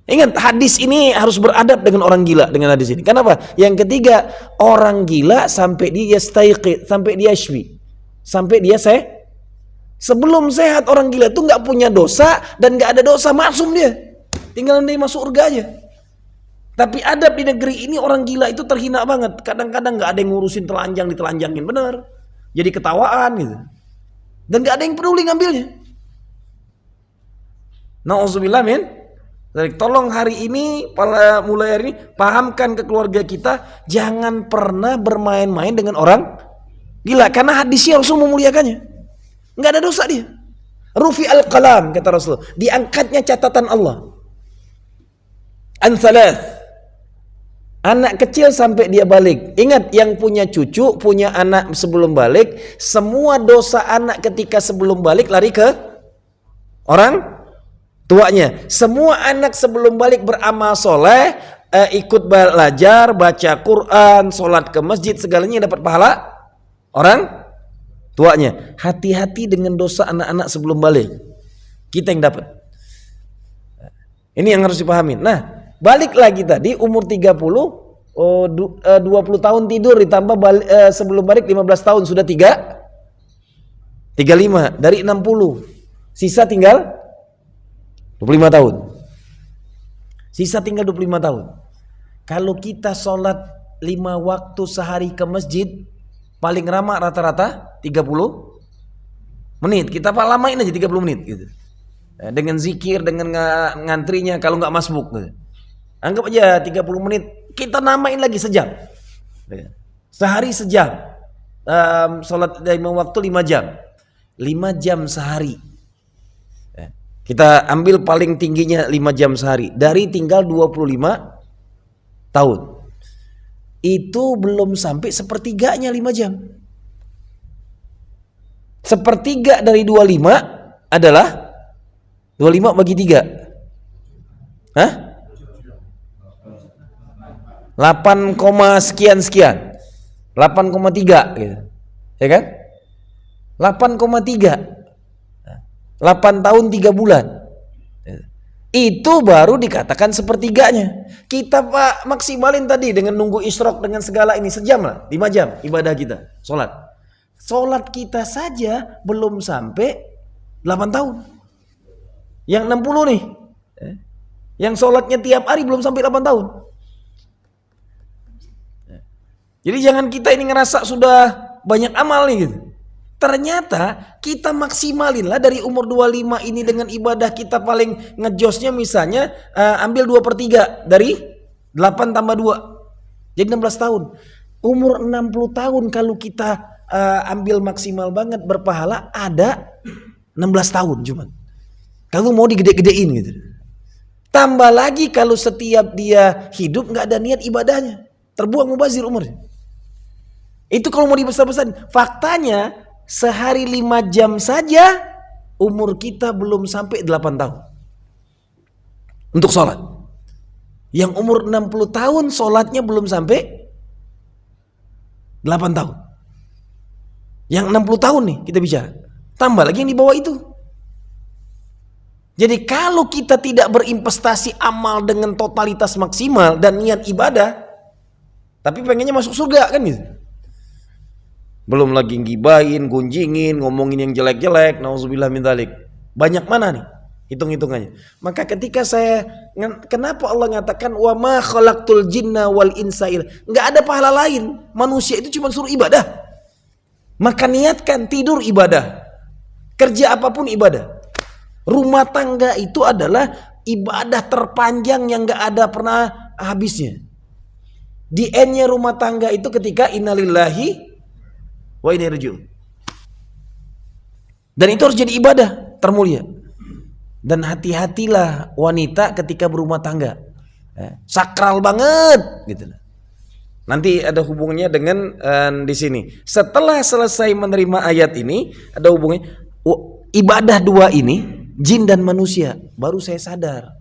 Ingat, hadis ini harus beradab dengan orang gila dengan hadis ini. Kenapa? Yang ketiga, orang gila sampai dia yastaiqid, sampai dia sywi, sampai dia sebelum sehat. Orang gila itu nggak punya dosa dan nggak ada dosa, maksum dia, tinggal dia masuk surga aja. Tapi adab di negeri ini orang gila itu terhina banget. Kadang-kadang nggak ada yang ngurusin telanjang, ditelanjangin bener, jadi ketawaan gitu, dan nggak ada yang peduli ngambilnya. Nauzubillah min. Tolong hari ini, mulai hari ini pahamkan ke keluarga kita, jangan pernah bermain-main dengan orang gila, karena hadisnya Rasul memuliakannya. Nggak ada dosa dia. Rufi al-qalam, kata Rasul, diangkatnya catatan Allah. An thalath. Anak kecil sampai dia balik. Ingat, yang punya cucu, punya anak sebelum balik, semua dosa anak ketika sebelum balik lari ke orang tuanya. Semua anak sebelum balik beramal soleh, ikut belajar, baca Quran, sholat ke masjid, segalanya dapat pahala orang tuanya. Hati-hati dengan dosa anak-anak sebelum balik, kita yang dapat. Ini yang harus dipahami. Nah, balik lagi tadi umur 30, 20 tahun tidur ditambah sebelum balik 15 tahun, sudah 35 dari 60. Sisa tinggal 25 tahun. Sisa tinggal 25 tahun. Kalau kita sholat 5 waktu sehari ke masjid, paling lama rata-rata 30 menit. Kita lamain aja 30 menit gitu. Dengan zikir, dengan ngantrinya, kalau nggak masbuk gitu. Anggap aja 30 menit, kita namain lagi sejam. Sehari sejam. Sholat 5 waktu 5 jam. 5 jam sehari. Kita ambil paling tingginya 5 jam sehari. Dari tinggal 25 tahun. Itu belum sampai sepertiganya 5 jam. Sepertiga dari 25 adalah 25 bagi 3. Hah? 8, sekian. 8,3 gitu. Ya kan? 8,3. 8 tahun 3 bulan. Itu baru dikatakan sepertiganya. Kita Pak maksimalin tadi dengan nunggu isyraq dengan segala ini sejam lah, 5 jam ibadah kita, sholat. Sholat kita saja belum sampai 8 tahun. Yang 60 nih, yang sholatnya tiap hari belum sampai 8 tahun. Jadi jangan kita ini ngerasa sudah banyak amal nih gitu. Ternyata kita maksimalin lah dari umur 25 ini dengan ibadah kita paling ngejosnya, misalnya ambil 2/3 dari 8 tambah 2 jadi 16 tahun. Umur 60 tahun kalau kita ambil maksimal banget berpahala ada 16 tahun cuman. Kalau mau digede-gedein gitu. Tambah lagi kalau setiap dia hidup nggak ada niat ibadahnya, terbuang mubazir umurnya. Itu kalau mau dibesar-besarin. Faktanya sehari 5 jam saja umur kita belum sampai 8 tahun untuk sholat. Yang umur 60 tahun sholatnya belum sampai 8 tahun. Yang 60 tahun nih kita bicara. Tambah lagi yang di bawah itu. Jadi kalau kita tidak berinvestasi amal dengan totalitas maksimal dan niat ibadah, tapi pengennya masuk surga kan gitu. Belum lagi ngibahin, gunjingin, ngomongin yang jelek-jelek, nauzubillah min dzalik. Banyak mana nih hitung-hitungannya. Maka ketika kenapa Allah ngatakan wa ma khalaqtul jinna wal insa illa, enggak ada pahala lain. Manusia itu cuma suruh ibadah. Maka niatkan tidur ibadah. Kerja apapun ibadah. Rumah tangga itu adalah ibadah terpanjang yang gak ada pernah habisnya. Di endnya rumah tangga itu ketika innalillahi wa inna ilaihi raji'un. Dan itu harus jadi ibadah termulia. Dan hati-hatilah wanita ketika berumah tangga. Sakral banget gitu. Nanti ada hubungannya dengan di sini. Setelah selesai menerima ayat ini, ada hubungannya ibadah dua ini, jin dan manusia. Baru saya sadar.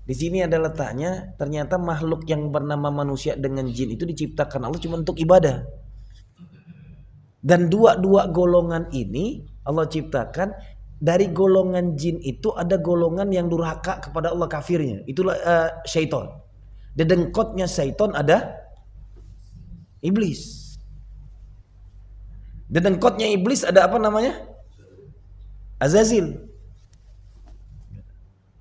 Di sini ada letaknya, ternyata makhluk yang bernama manusia dengan jin itu diciptakan Allah cuma untuk ibadah. Dan dua-dua golongan ini Allah ciptakan. Dari golongan jin itu ada golongan yang durhaka kepada Allah, kafirnya. Itulah syaitan. Dedengkotnya syaitan ada iblis. Dedengkotnya iblis ada apa namanya? Azazil.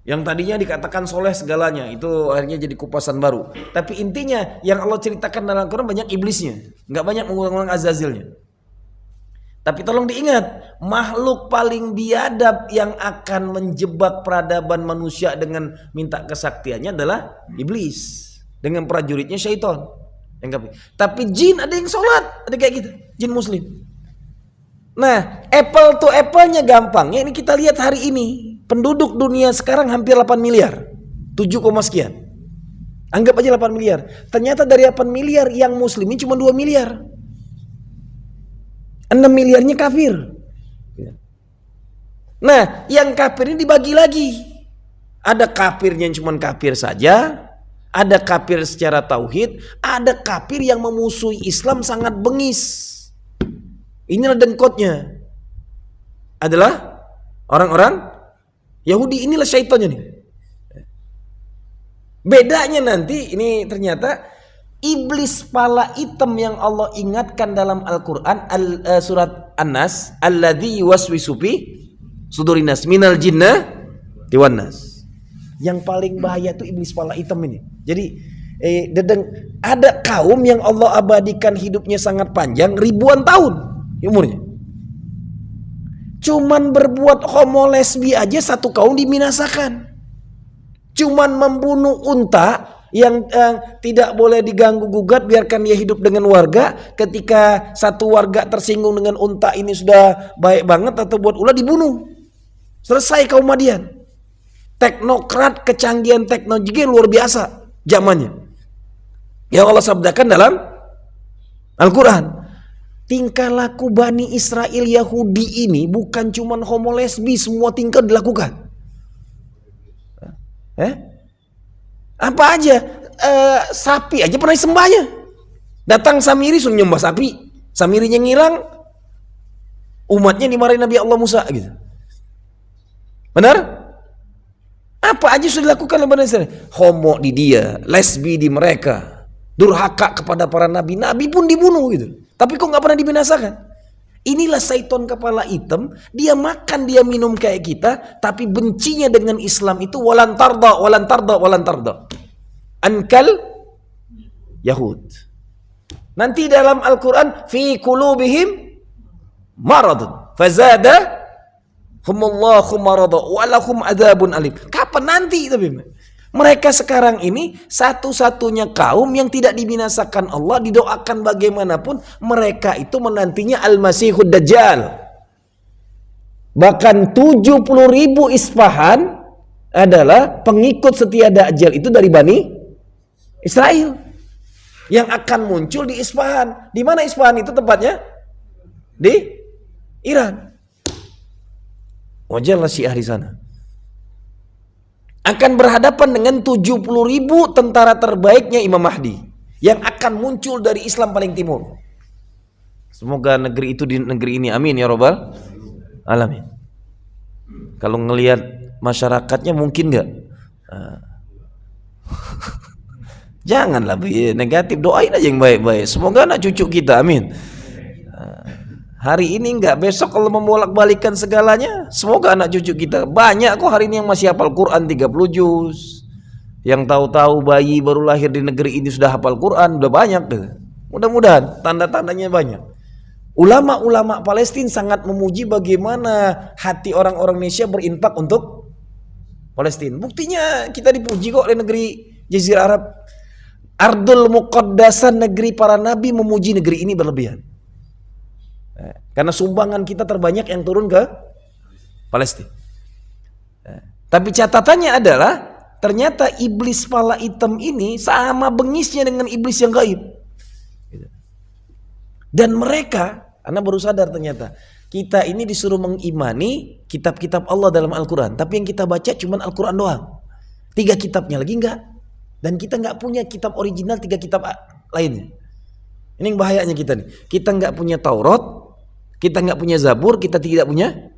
Yang tadinya dikatakan soleh segalanya, itu akhirnya jadi kupasan baru. Tapi intinya yang Allah ceritakan dalam Al-Quran banyak iblisnya, nggak banyak mengulang-ulang Azazilnya. Tapi tolong diingat, makhluk paling biadab yang akan menjebak peradaban manusia dengan minta kesaktiannya adalah iblis dengan prajuritnya syaitan. Tapi jin ada yang sholat, ada kayak gitu, jin muslim. Nah, apple to apple-nya gampangnya ini kita lihat hari ini. Penduduk dunia sekarang hampir 8 miliar. 7, sekian. Anggap aja 8 miliar. Ternyata dari 8 miliar yang muslimin cuma 2 miliar. 6 miliarnya kafir. Nah, yang kafir ini dibagi lagi. Ada kafirnya yang cuma kafir saja, ada kafir secara tauhid, ada kafir yang memusuhi Islam sangat bengis. Inilah dengkotnya. Adalah orang-orang Yahudi, inilah syaitannya nih. Bedanya nanti ini ternyata iblis pala hitam yang Allah ingatkan dalam Al-Quran surat An-Nas, alladzi yuwaswisu fi sudurin nas minal jinnah wan nas. Yang paling bahaya itu iblis pala hitam ini. Jadi ada kaum yang Allah abadikan hidupnya sangat panjang, ribuan tahun umurnya. Cuman berbuat homo lesbi aja satu kaum dibinasakan. Cuman membunuh unta yang tidak boleh diganggu gugat, biarkan dia hidup dengan warga. Ketika satu warga tersinggung dengan unta ini sudah baik banget atau buat ulah, dibunuh. Selesai kaum Madian. Teknokrat, kecanggihan teknologi luar biasa zamannya. Yang Allah sabdakan dalam Al-Quran. Tingkah laku Bani Israel Yahudi ini bukan cuman homo lesbi, semua tingkah dilakukan. Apa aja, sapi aja pernah disembahnya. Datang Samiri suruh nyembah sapi, Samirinya ngilang, umatnya dimarahin Nabi Allah Musa gitu. Benar? Apa aja sudah dilakukan oleh Bani Israel? Homo di dia, lesbi di mereka, durhaka kepada para nabi, nabi pun dibunuh gitu. Tapi kok nggak pernah dibinasakan? Inilah syaitan kepala hitam, dia makan, dia minum kayak kita, tapi bencinya dengan Islam itu walan tarda. Ankal Yahud. Nanti dalam Al-Quran, fi qulubihim maradun, fazada humullahu marada, walahum adzabun alim. Kapan nanti tapi? Mereka sekarang ini satu-satunya kaum yang tidak dibinasakan Allah, didoakan bagaimanapun, mereka itu menantinya Al-Masihud Dajjal. Bahkan 70.000 Isfahan adalah pengikut setia Dajjal itu dari Bani Israel yang akan muncul di Isfahan. Di mana Isfahan itu tempatnya? Di Iran. Wajarlah Syiah di sana. Akan berhadapan dengan 70.000 tentara terbaiknya Imam Mahdi yang akan muncul dari Islam paling timur. Semoga negeri itu di negeri ini, amin ya robbal alamin. Kalau ngelihat masyarakatnya mungkin nggak, janganlah negatif, doain aja yang baik-baik. Semoga anak cucu kita, amin. Hari ini enggak, besok kalau membolak-balikan segalanya, semoga anak cucu kita. Banyak kok hari ini yang masih hafal Quran 30 juz. Yang tahu-tahu bayi baru lahir di negeri ini sudah hafal Quran, udah banyak deh. Mudah-mudahan tanda-tandanya banyak. Ulama-ulama Palestina sangat memuji bagaimana hati orang-orang Indonesia berinfak untuk Palestina. Buktinya kita dipuji kok oleh negeri Jazirah Arab. Ardul Muqaddasan, negeri para nabi, memuji negeri ini berlebihan. Karena sumbangan kita terbanyak yang turun ke Palestina. Tapi catatannya adalah ternyata iblis kepala hitam ini sama bengisnya dengan iblis yang gaib. Dan mereka, Anda baru sadar ternyata kita ini disuruh mengimani kitab-kitab Allah dalam Al-Quran, tapi yang kita baca cuma Al-Quran doang. 3 kitabnya lagi enggak. Dan kita enggak punya kitab original 3 kitab lainnya. Ini yang bahayanya kita nih. Kita enggak punya Taurat, kita enggak punya Zabur, kita tidak punya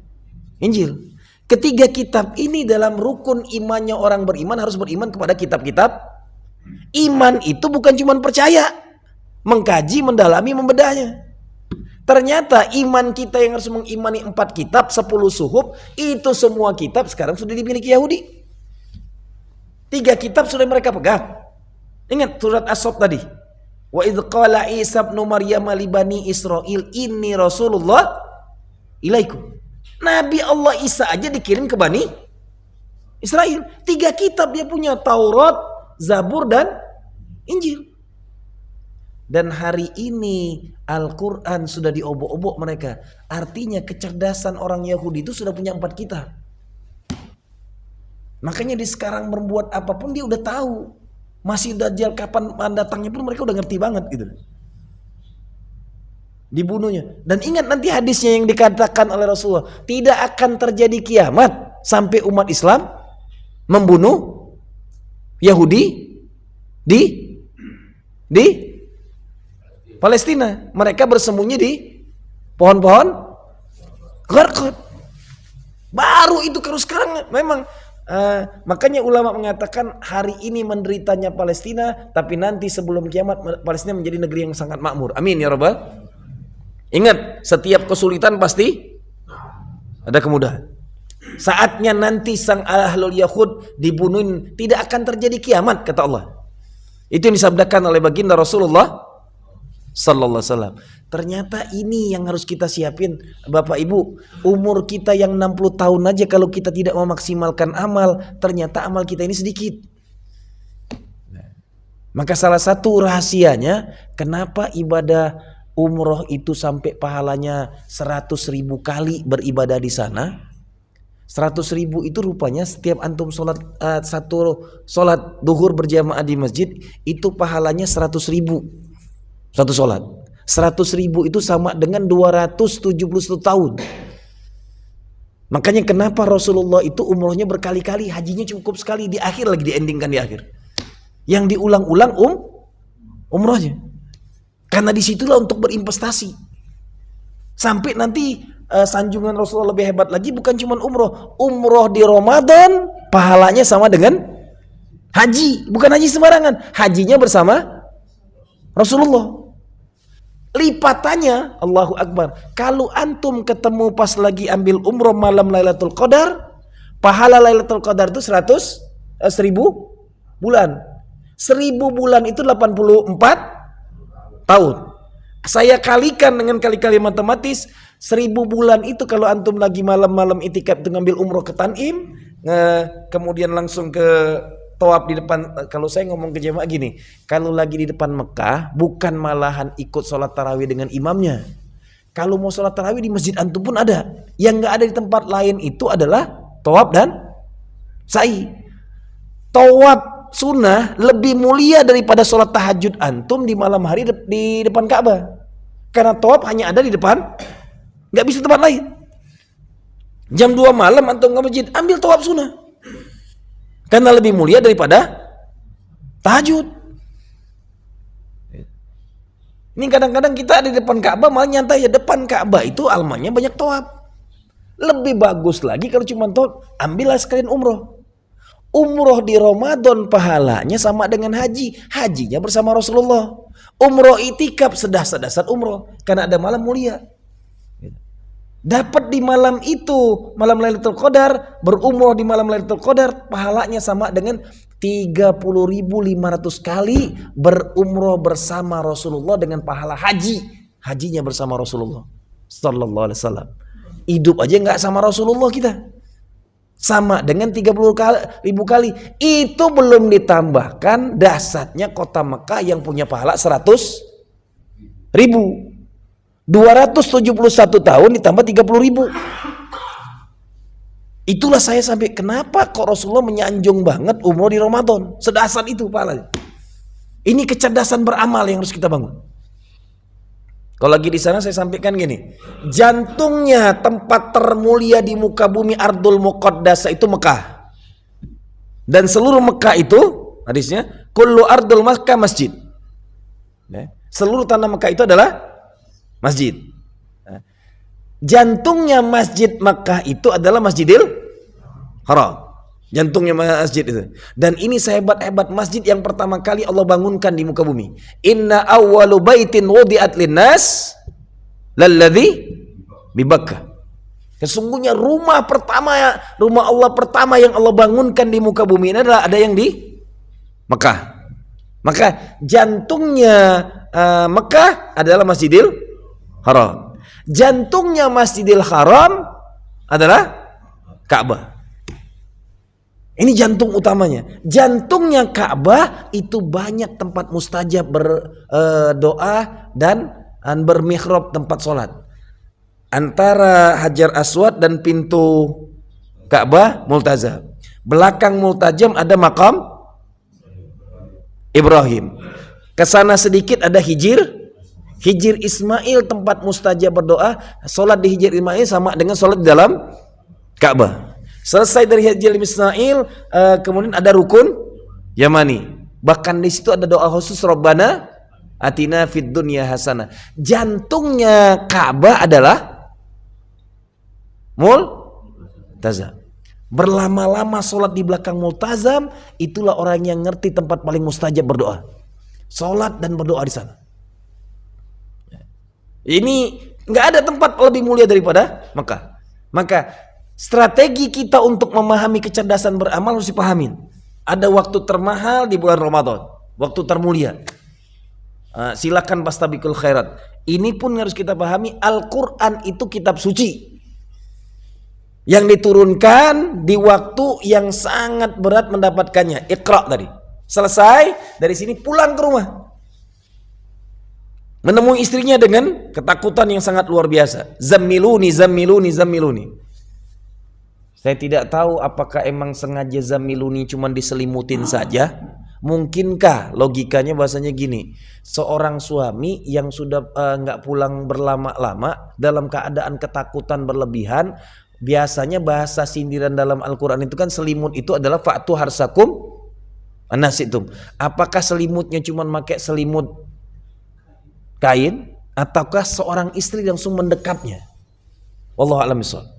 Injil. Ketiga kitab ini dalam rukun imannya orang beriman harus beriman kepada kitab-kitab. Iman itu bukan cuma percaya, mengkaji, mendalami, membedahnya. Ternyata iman kita yang harus mengimani 4 kitab, 10 suhuf, itu semua kitab sekarang sudah dimiliki Yahudi. 3 kitab sudah mereka pegang. Ingat surat As-Saff tadi. Wa idz qala Isa ibnu Maryam li bani Israil inni Rasulullah ilaikum. Nabi Allah Isa aja dikirim ke Bani Israel. 3 kitab dia punya, Taurat, Zabur, dan Injil. Dan hari ini Al-Quran sudah diobok-obok mereka. Artinya kecerdasan orang Yahudi itu sudah punya 4 kitab. Makanya di sekarang berbuat apapun dia udah tahu. Masih Dajjal kapan datangnya pun mereka udah ngerti banget gitu. Dibunuhnya. Dan ingat nanti hadisnya yang dikatakan oleh Rasulullah, tidak akan terjadi kiamat sampai umat Islam membunuh Yahudi di Palestina. Mereka bersembunyi di pohon-pohon Gharqad. Baru itu, kalau sekarang memang makanya ulama mengatakan hari ini menderitanya Palestina, tapi nanti sebelum kiamat Palestina menjadi negeri yang sangat makmur. Amin ya rabbal. Ingat, setiap kesulitan pasti ada kemudahan. Saatnya nanti sang ahlul Yahud dibunuhin, tidak akan terjadi kiamat kata Allah. Itu yang disabdakan oleh baginda Rasulullah sallallahu alaihi wasallam. Ternyata ini yang harus kita siapin, Bapak Ibu. Umur kita yang 60 tahun aja kalau kita tidak memaksimalkan amal, ternyata amal kita ini sedikit. Maka salah satu rahasianya kenapa ibadah umroh itu sampai pahalanya 100.000 kali beribadah di sana. 100.000 itu rupanya setiap antum sholat satu sholat duhur berjamaah di masjid itu pahalanya 100.000 satu sholat. 100.000 itu sama dengan 271 tahun. Makanya kenapa Rasulullah itu umrohnya berkali-kali, hajinya cukup sekali, di akhir lagi diendingkan di akhir. Yang diulang-ulang umrohnya. Karena disitulah untuk berinvestasi. Sampai nanti sanjungan Rasulullah lebih hebat lagi, bukan cuma umroh. Umroh di Ramadan pahalanya sama dengan haji. Bukan haji sembarangan, hajinya bersama Rasulullah. Lipatannya, Allahu Akbar. Kalau antum ketemu pas lagi ambil umroh malam Lailatul Qadar, pahala Lailatul Qadar itu 1000 bulan. 1000 bulan itu 84 tahun. Saya kalikan dengan kali-kali matematis, 1000 bulan itu kalau antum lagi malam-malam itikaf itu ngambil umroh ke Tanim, kemudian langsung ke tawaf di depan. Kalau saya ngomong ke jemaah gini, kalau lagi di depan Mekah bukan malahan ikut sholat tarawih dengan imamnya. Kalau mau sholat tarawih di masjid antum pun ada. Yang nggak ada di tempat lain itu adalah tawaf dan sa'i. Tawaf sunnah lebih mulia daripada sholat tahajud antum di malam hari di depan Ka'bah. Karena tawaf hanya ada di depan, nggak bisa tempat lain. Jam 2 malam antum ke masjid, ambil tawaf sunnah. Karena lebih mulia daripada tahajud. Ini kadang-kadang kita ada di depan Ka'bah malah nyantai ya, depan Ka'bah itu almanya banyak tawaf. Lebih bagus lagi kalau cuma tawaf, ambillah sekalian umroh. Umroh di Ramadan pahalanya sama dengan haji. Hajinya bersama Rasulullah. Umroh itikaf sedah-sedasat umroh. Karena ada malam mulia. Dapat di malam itu, malam Lailatul Qadar, berumroh di malam Lailatul Qadar, pahalanya sama dengan 30.500 kali berumroh bersama Rasulullah dengan pahala haji. hajinya bersama Rasulullah sallallahu alaihi wasallam. Hidup aja nggak sama Rasulullah kita. Sama dengan 30.000 kali. Itu belum ditambahkan dasarnya kota Mekah yang punya pahala 100.000. 271 tahun ditambah 30.000. Itulah saya sampai kenapa kok Rasulullah menyanjung banget umroh di Ramadan. Sedasar itu pahalanya. Ini kecerdasan beramal yang harus kita bangun. Kalau lagi di sana saya sampaikan gini, jantungnya tempat termulia di muka bumi Ardul Muqaddasah itu Mekah. Dan seluruh Mekah itu, hadisnya, kullu ardul Makkah masjid. Seluruh tanah Mekah itu adalah masjid. Jantungnya Masjid Mekah itu adalah Masjidil Haram. Jantungnya masjid itu. Dan ini sehebat-hebat masjid yang pertama kali Allah bangunkan di muka bumi. Inna awwalu baitin wudi'at linnas lalladzi bi Bakkah. Sesungguhnya rumah Allah pertama yang Allah bangunkan di muka bumi ini adalah ada yang di Mekah. Maka jantungnya Mekah adalah Masjidil Haram. Jantungnya Masjidil Haram adalah Ka'bah. Ini jantung utamanya. Jantungnya Ka'bah itu banyak tempat mustajab berdoa dan bermihrab tempat sholat. Antara Hajar Aswad dan pintu Ka'bah multazam. Belakang multajam ada makam Ibrahim. Kesana sedikit ada Hijir Ismail, tempat mustajab berdoa. Sholat di Hijir Ismail sama dengan sholat di dalam Ka'bah. Selesai dari Hijir Ismail, kemudian ada rukun Yamani. Bahkan di situ ada doa khusus Rabbana atina fid dunya hasanah. Jantungnya Ka'bah adalah multazam. Berlama-lama sholat di belakang multazam, itulah orang yang ngerti tempat paling mustajab berdoa. Sholat dan berdoa di sana. Ini nggak ada tempat lebih mulia daripada Mekah. Maka strategi kita untuk memahami kecerdasan beramal harus dipahamin. Ada waktu termahal di bulan Ramadan, waktu termulia. Silakan fastabiqul khairat. Ini pun harus kita pahami, Al-Quran itu kitab suci yang diturunkan di waktu yang sangat berat mendapatkannya. Iqra tadi. Selesai dari sini pulang ke rumah. Menemui istrinya dengan ketakutan yang sangat luar biasa. Zammiluni. Saya tidak tahu apakah emang sengaja zammiluni cuma diselimutin saja. Mungkinkah logikanya bahasanya gini, seorang suami yang sudah nggak pulang berlama-lama dalam keadaan ketakutan berlebihan, biasanya bahasa sindiran dalam Al-Quran itu kan selimut itu adalah fa'tu harsakum anasitum. Apakah selimutnya cuma pakai selimut kain ataukah seorang istri langsung mendekapnya? Wallahu a'lam bishawab.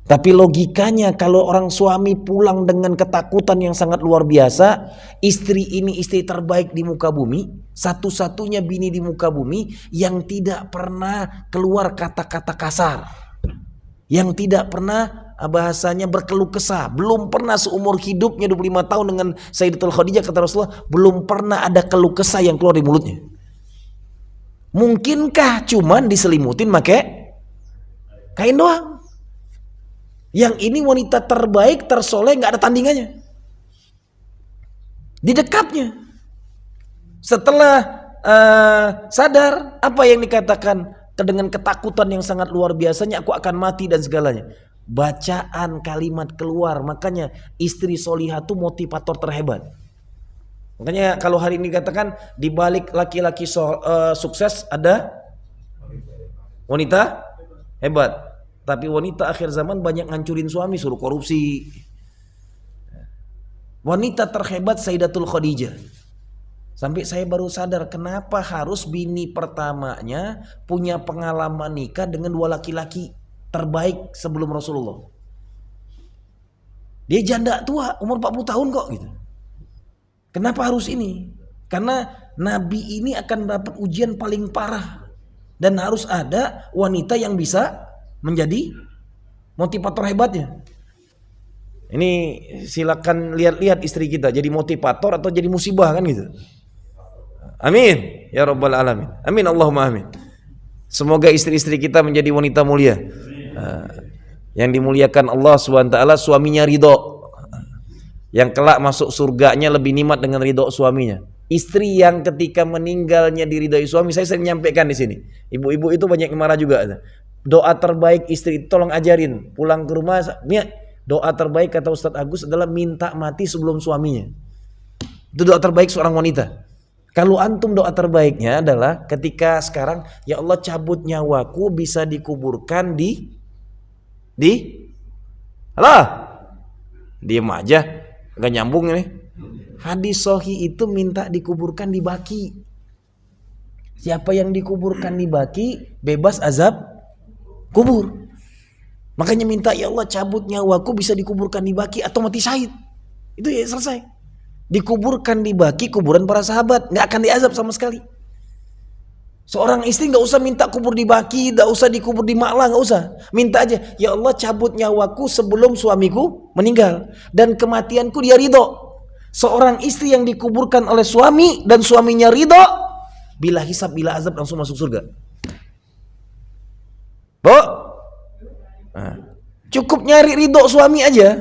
Tapi logikanya kalau orang suami pulang dengan ketakutan yang sangat luar biasa, istri ini istri terbaik di muka bumi, satu-satunya bini di muka bumi yang tidak pernah keluar kata-kata kasar, yang tidak pernah bahasanya berkeluh kesah, belum pernah seumur hidupnya 25 tahun dengan Sayyidatul Khadijah, kata Rasulullah, belum pernah ada keluh kesah yang keluar dari mulutnya. Mungkinkah cuman diselimutin pakai kain doang? Yang ini wanita terbaik, tersoleh, nggak ada tandingannya. Didekapnya. Setelah sadar, apa yang dikatakan dengan ketakutan yang sangat luar biasanya, aku akan mati dan segalanya. Bacaan kalimat keluar, makanya istri solihah itu motivator terhebat. Makanya kalau hari ini dikatakan di balik laki-laki sukses ada wanita hebat. Tapi wanita akhir zaman banyak ngancurin suami, suruh korupsi. Wanita terhebat Sayyidatul Khadijah. Sampai saya baru sadar kenapa harus bini pertamanya punya pengalaman nikah dengan dua laki-laki terbaik sebelum Rasulullah. Dia janda tua, umur 40 tahun kok gitu. Kenapa harus ini? Karena Nabi ini akan dapat ujian paling parah. Dan harus ada wanita yang bisa menjadi motivator hebatnya. Ini silakan lihat-lihat istri kita jadi motivator atau jadi musibah kan gitu. Amin ya rabbal alamin. Amin Allahumma amin. Semoga istri-istri kita menjadi wanita mulia, yang dimuliakan Allah SWT, suaminya ridho, yang kelak masuk surganya lebih nikmat dengan ridho suaminya. Istri yang ketika meninggalnya diridhoi suami, saya sering nyampaikan di sini. Ibu-ibu itu banyak yang marah juga. Doa terbaik istri, tolong ajarin pulang ke rumah. Doa terbaik kata Ustadz Agus adalah minta mati sebelum suaminya. Itu doa terbaik seorang wanita. Kalau antum doa terbaiknya adalah ketika sekarang, ya Allah cabut nyawaku bisa dikuburkan halo, diem aja, gak nyambung ini. Hadis sahih itu minta dikuburkan di Baqi. Siapa yang dikuburkan di Baqi bebas azab kubur. Makanya minta, ya Allah cabut nyawaku bisa dikuburkan di Baqi atau mati syahid. Itu ya selesai. Dikuburkan di Baqi, kuburan para sahabat, nggak akan diazab sama sekali. Seorang istri nggak usah minta kubur di Baqi, nggak usah dikubur di Ma'la, nggak usah. Minta aja, ya Allah cabut nyawaku sebelum suamiku meninggal dan kematianku dia ridho. Seorang istri yang dikuburkan oleh suami dan suaminya ridho, bila hisab bila azab langsung masuk surga. Cukup nyari ridho suami aja,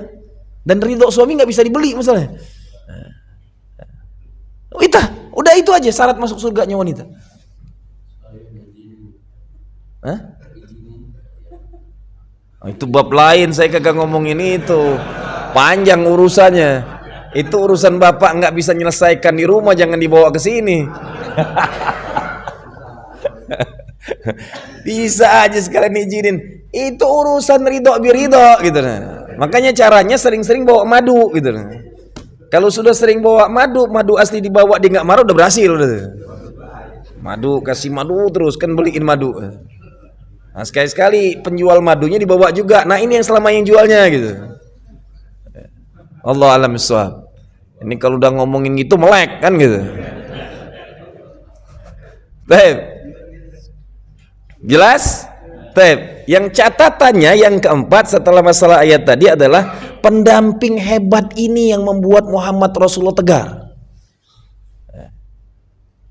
dan ridho suami nggak bisa dibeli misalnya. Udah itu aja syarat masuk surganya wanita. Itu bab lain, saya kagak ngomongin itu. Panjang urusannya. Itu urusan bapak nggak bisa nyelesaikan di rumah, jangan dibawa ke sini. Bisa aja sekalian izinin. Itu urusan ridho biridho gitu. Makanya caranya sering-sering bawa madu gitu. Kalau sudah sering bawa madu asli dibawa dia nggak marah, udah berhasil udah. Madu, kasih madu terus, kan beliin madu. Nah, sekali-sekali penjual madunya dibawa juga. Nah, ini yang selama yang jualnya gitu. Allah alam bissawab. Ini kalau udah ngomongin gitu melek kan gitu. Baik. Jelas? Baik. Yang catatannya yang keempat setelah masalah ayat tadi adalah pendamping hebat ini yang membuat Muhammad Rasulullah tegar.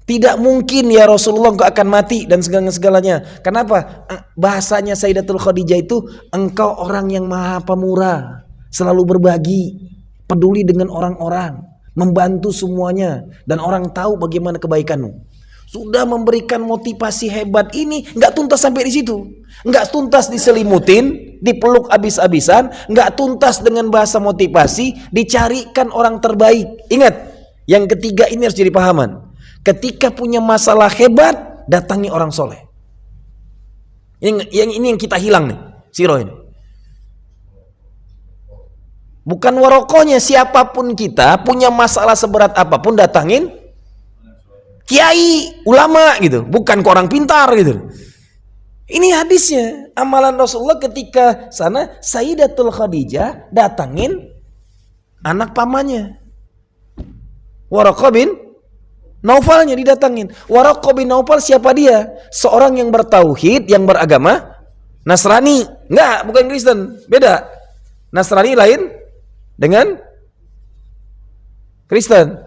Tidak mungkin ya Rasulullah engkau akan mati dan segala-segalanya. Kenapa? Bahasanya Sayyidatul Khadijah itu, engkau orang yang maha pemurah, selalu berbagi, peduli dengan orang-orang, membantu semuanya, dan orang tahu bagaimana kebaikanmu. Sudah memberikan motivasi hebat ini, nggak tuntas sampai di situ, nggak tuntas diselimutin, dipeluk abis-abisan, nggak tuntas dengan bahasa motivasi, dicarikan orang terbaik. Ingat, yang ketiga ini harus jadi pahaman. Ketika punya masalah hebat, datangi orang soleh. Yang ini yang kita hilang nih, siro ini. Bukan warokonya, siapapun kita punya masalah seberat apapun datangin kiai, ulama gitu, bukan ke orang pintar gitu. Ini hadisnya, amalan Rasulullah ketika sana, Sayyidatul Khadijah datangin anak pamannya, Waraqah bin Naufalnya didatangin. Waraqah bin Naufal siapa dia? Seorang yang bertauhid, yang beragama Nasrani. Enggak, bukan Kristen, beda. Nasrani lain dengan Kristen.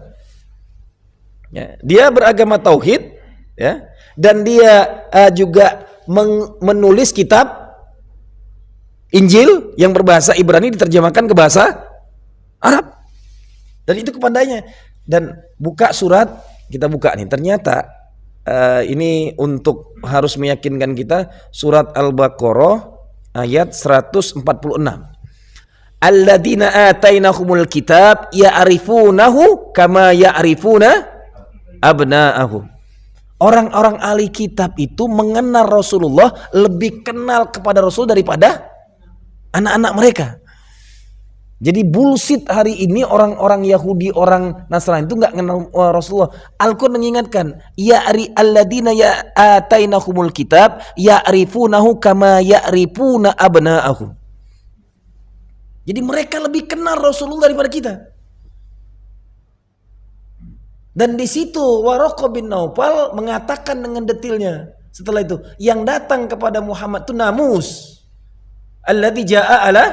Ya, dia beragama tauhid, ya, dan dia juga menulis kitab Injil yang berbahasa Ibrani diterjemahkan ke bahasa Arab. Dan itu kepandainya. Dan buka surat, kita buka nih, ternyata ini untuk harus meyakinkan kita, surat Al-Baqarah ayat 146. Alladzina atainahumul kitab ya'rifunahu kama ya'rifuna abna'ahum. Orang-orang ahli kitab itu mengenal Rasulullah, lebih kenal kepada Rasul daripada anak-anak mereka. Jadi bullshit hari ini orang-orang Yahudi, orang Nasrani itu nggak kenal Rasulullah. Al-Quran mengingatkan, alladzina atainahumul kitab ya'rifunahu kama ya'rifuna abna'ahum. Jadi mereka lebih kenal Rasulullah daripada kita. Dan di situ Waraqah bin Naufal mengatakan dengan detailnya. Setelah itu, yang datang kepada Muhammad itu Namus, alladzi jaa'a ala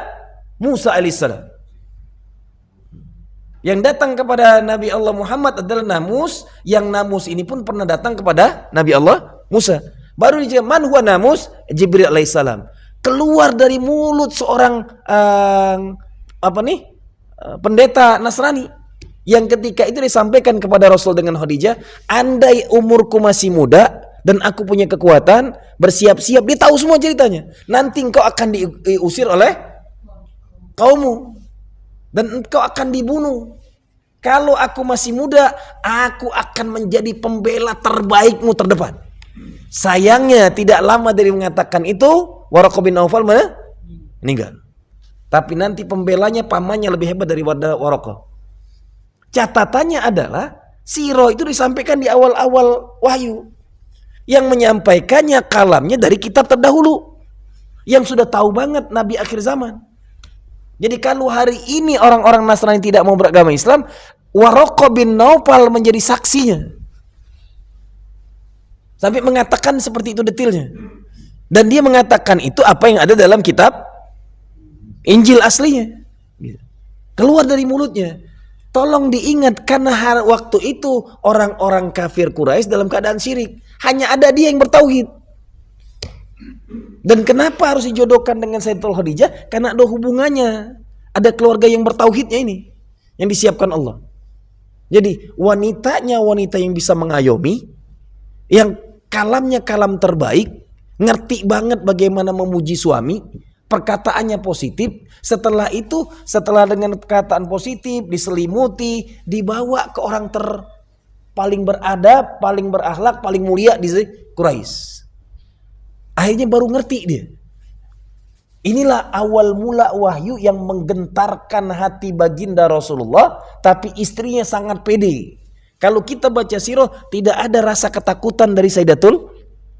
Musa alaihissalam. Yang datang kepada Nabi Allah Muhammad adalah namus, yang namus ini pun pernah datang kepada Nabi Allah Musa. Baru dijawab, man huwa namus? Jibril alaihissalam. Keluar dari mulut seorang pendeta Nasrani, yang ketika itu disampaikan kepada Rasul dengan Khadijah, andai umurku masih muda dan aku punya kekuatan, bersiap-siap. Dia tahu semua ceritanya. Nanti engkau akan diusir oleh kaummu dan engkau akan dibunuh. Kalau aku masih muda, aku akan menjadi pembela terbaikmu terdepan. Sayangnya tidak lama dari mengatakan itu, Waraqah bin Naufal meninggal. Tapi nanti pembelanya pamannya lebih hebat dari Waraqah. Catatannya adalah sirah itu disampaikan di awal-awal wahyu. Yang menyampaikannya kalamnya dari kitab terdahulu, yang sudah tahu banget Nabi akhir zaman. Jadi kalau hari ini orang-orang Nasrani tidak mau beragama Islam, Waraqah bin Naufal menjadi saksinya. Sampai mengatakan seperti itu detailnya. Dan dia mengatakan itu apa yang ada dalam kitab Injil aslinya. Keluar dari mulutnya. Tolong diingat, karena waktu itu orang-orang kafir Quraisy dalam keadaan syirik. Hanya ada dia yang bertauhid. Dan kenapa harus dijodohkan dengan Sayyidatul Khadijah? Karena ada hubungannya. Ada keluarga yang bertauhidnya ini, yang disiapkan Allah. Jadi wanitanya wanita yang bisa mengayomi, yang kalamnya kalam terbaik, ngerti banget bagaimana memuji suami, perkataannya positif. Setelah itu, setelah dengan perkataan positif, diselimuti, dibawa ke orang paling beradab, paling berakhlak, paling mulia di Quraisy. Akhirnya baru ngerti dia. Inilah awal mula wahyu yang menggentarkan hati baginda Rasulullah, tapi istrinya sangat pede. Kalau kita baca sirah, tidak ada rasa ketakutan dari Sayyidatul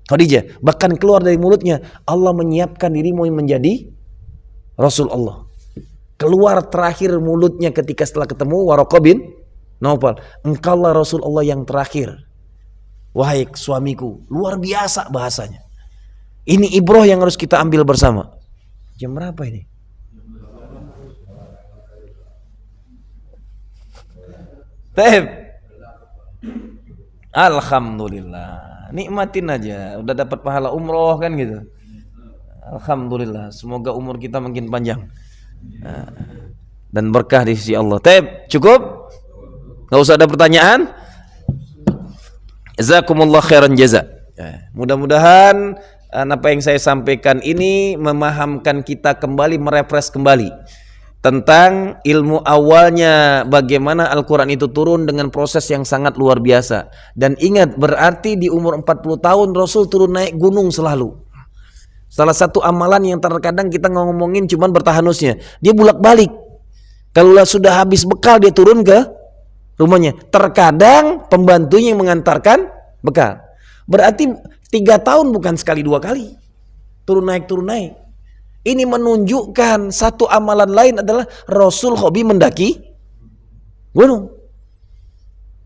Khadijah. Bahkan keluar dari mulutnya, Allah menyiapkan dirimu menjadi Rasul Allah. Keluar terakhir mulutnya ketika setelah ketemu Waraqah bin Naufal, engkaulah Rasul Allah yang terakhir, wahai suamiku. Luar biasa bahasanya. Ini ibrah yang harus kita ambil bersama. Jam berapa ini? Alhamdulillah. Nikmatin aja. Udah dapat pahala umroh kan gitu. Alhamdulillah. Semoga umur kita makin panjang dan berkah di sisi Allah. Cukup? Gak usah ada pertanyaan? Jazakumullah khairan jaza. Mudah-mudahan apa yang saya sampaikan ini memahamkan kita kembali, merefresh kembali tentang ilmu awalnya bagaimana Al-Quran itu turun dengan proses yang sangat luar biasa. Dan ingat, berarti di umur 40 tahun Rasul turun naik gunung selalu. Salah satu amalan yang terkadang kita ngomongin cuman bertahanusnya, dia bolak-balik. Kalau sudah habis bekal dia turun ke rumahnya. Terkadang pembantunya yang mengantarkan bekal. Berarti 3 tahun bukan sekali 2 kali. Turun naik, turun naik. Ini menunjukkan satu amalan lain adalah Rasul hobi mendaki gunung.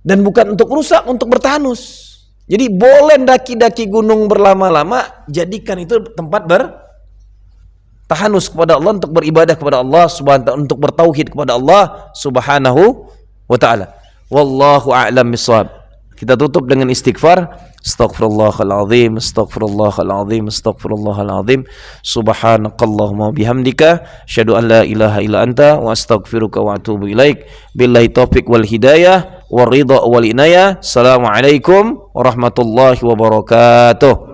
Dan bukan untuk rusak, untuk bertahanus. Jadi boleh daki-daki gunung berlama-lama, jadikan itu tempat bertahanus kepada Allah, untuk beribadah kepada Allah subhanahu wa ta'ala, untuk bertauhid kepada Allah subhanahu wa ta'ala. Wallahu a'lam bishawab. Kita tutup dengan istighfar. Astaghfirullahaladzim, astaghfirullahaladzim, astaghfirullahaladzim. Subhanakallahumma bihamdika, asyhadu an la ilaha illa anta, wa astaghfiruka wa atubu ilaik. Billahi taufiq wal hidayah, wal ridha wal inayah. Assalamualaikum warahmatullahi wabarakatuh.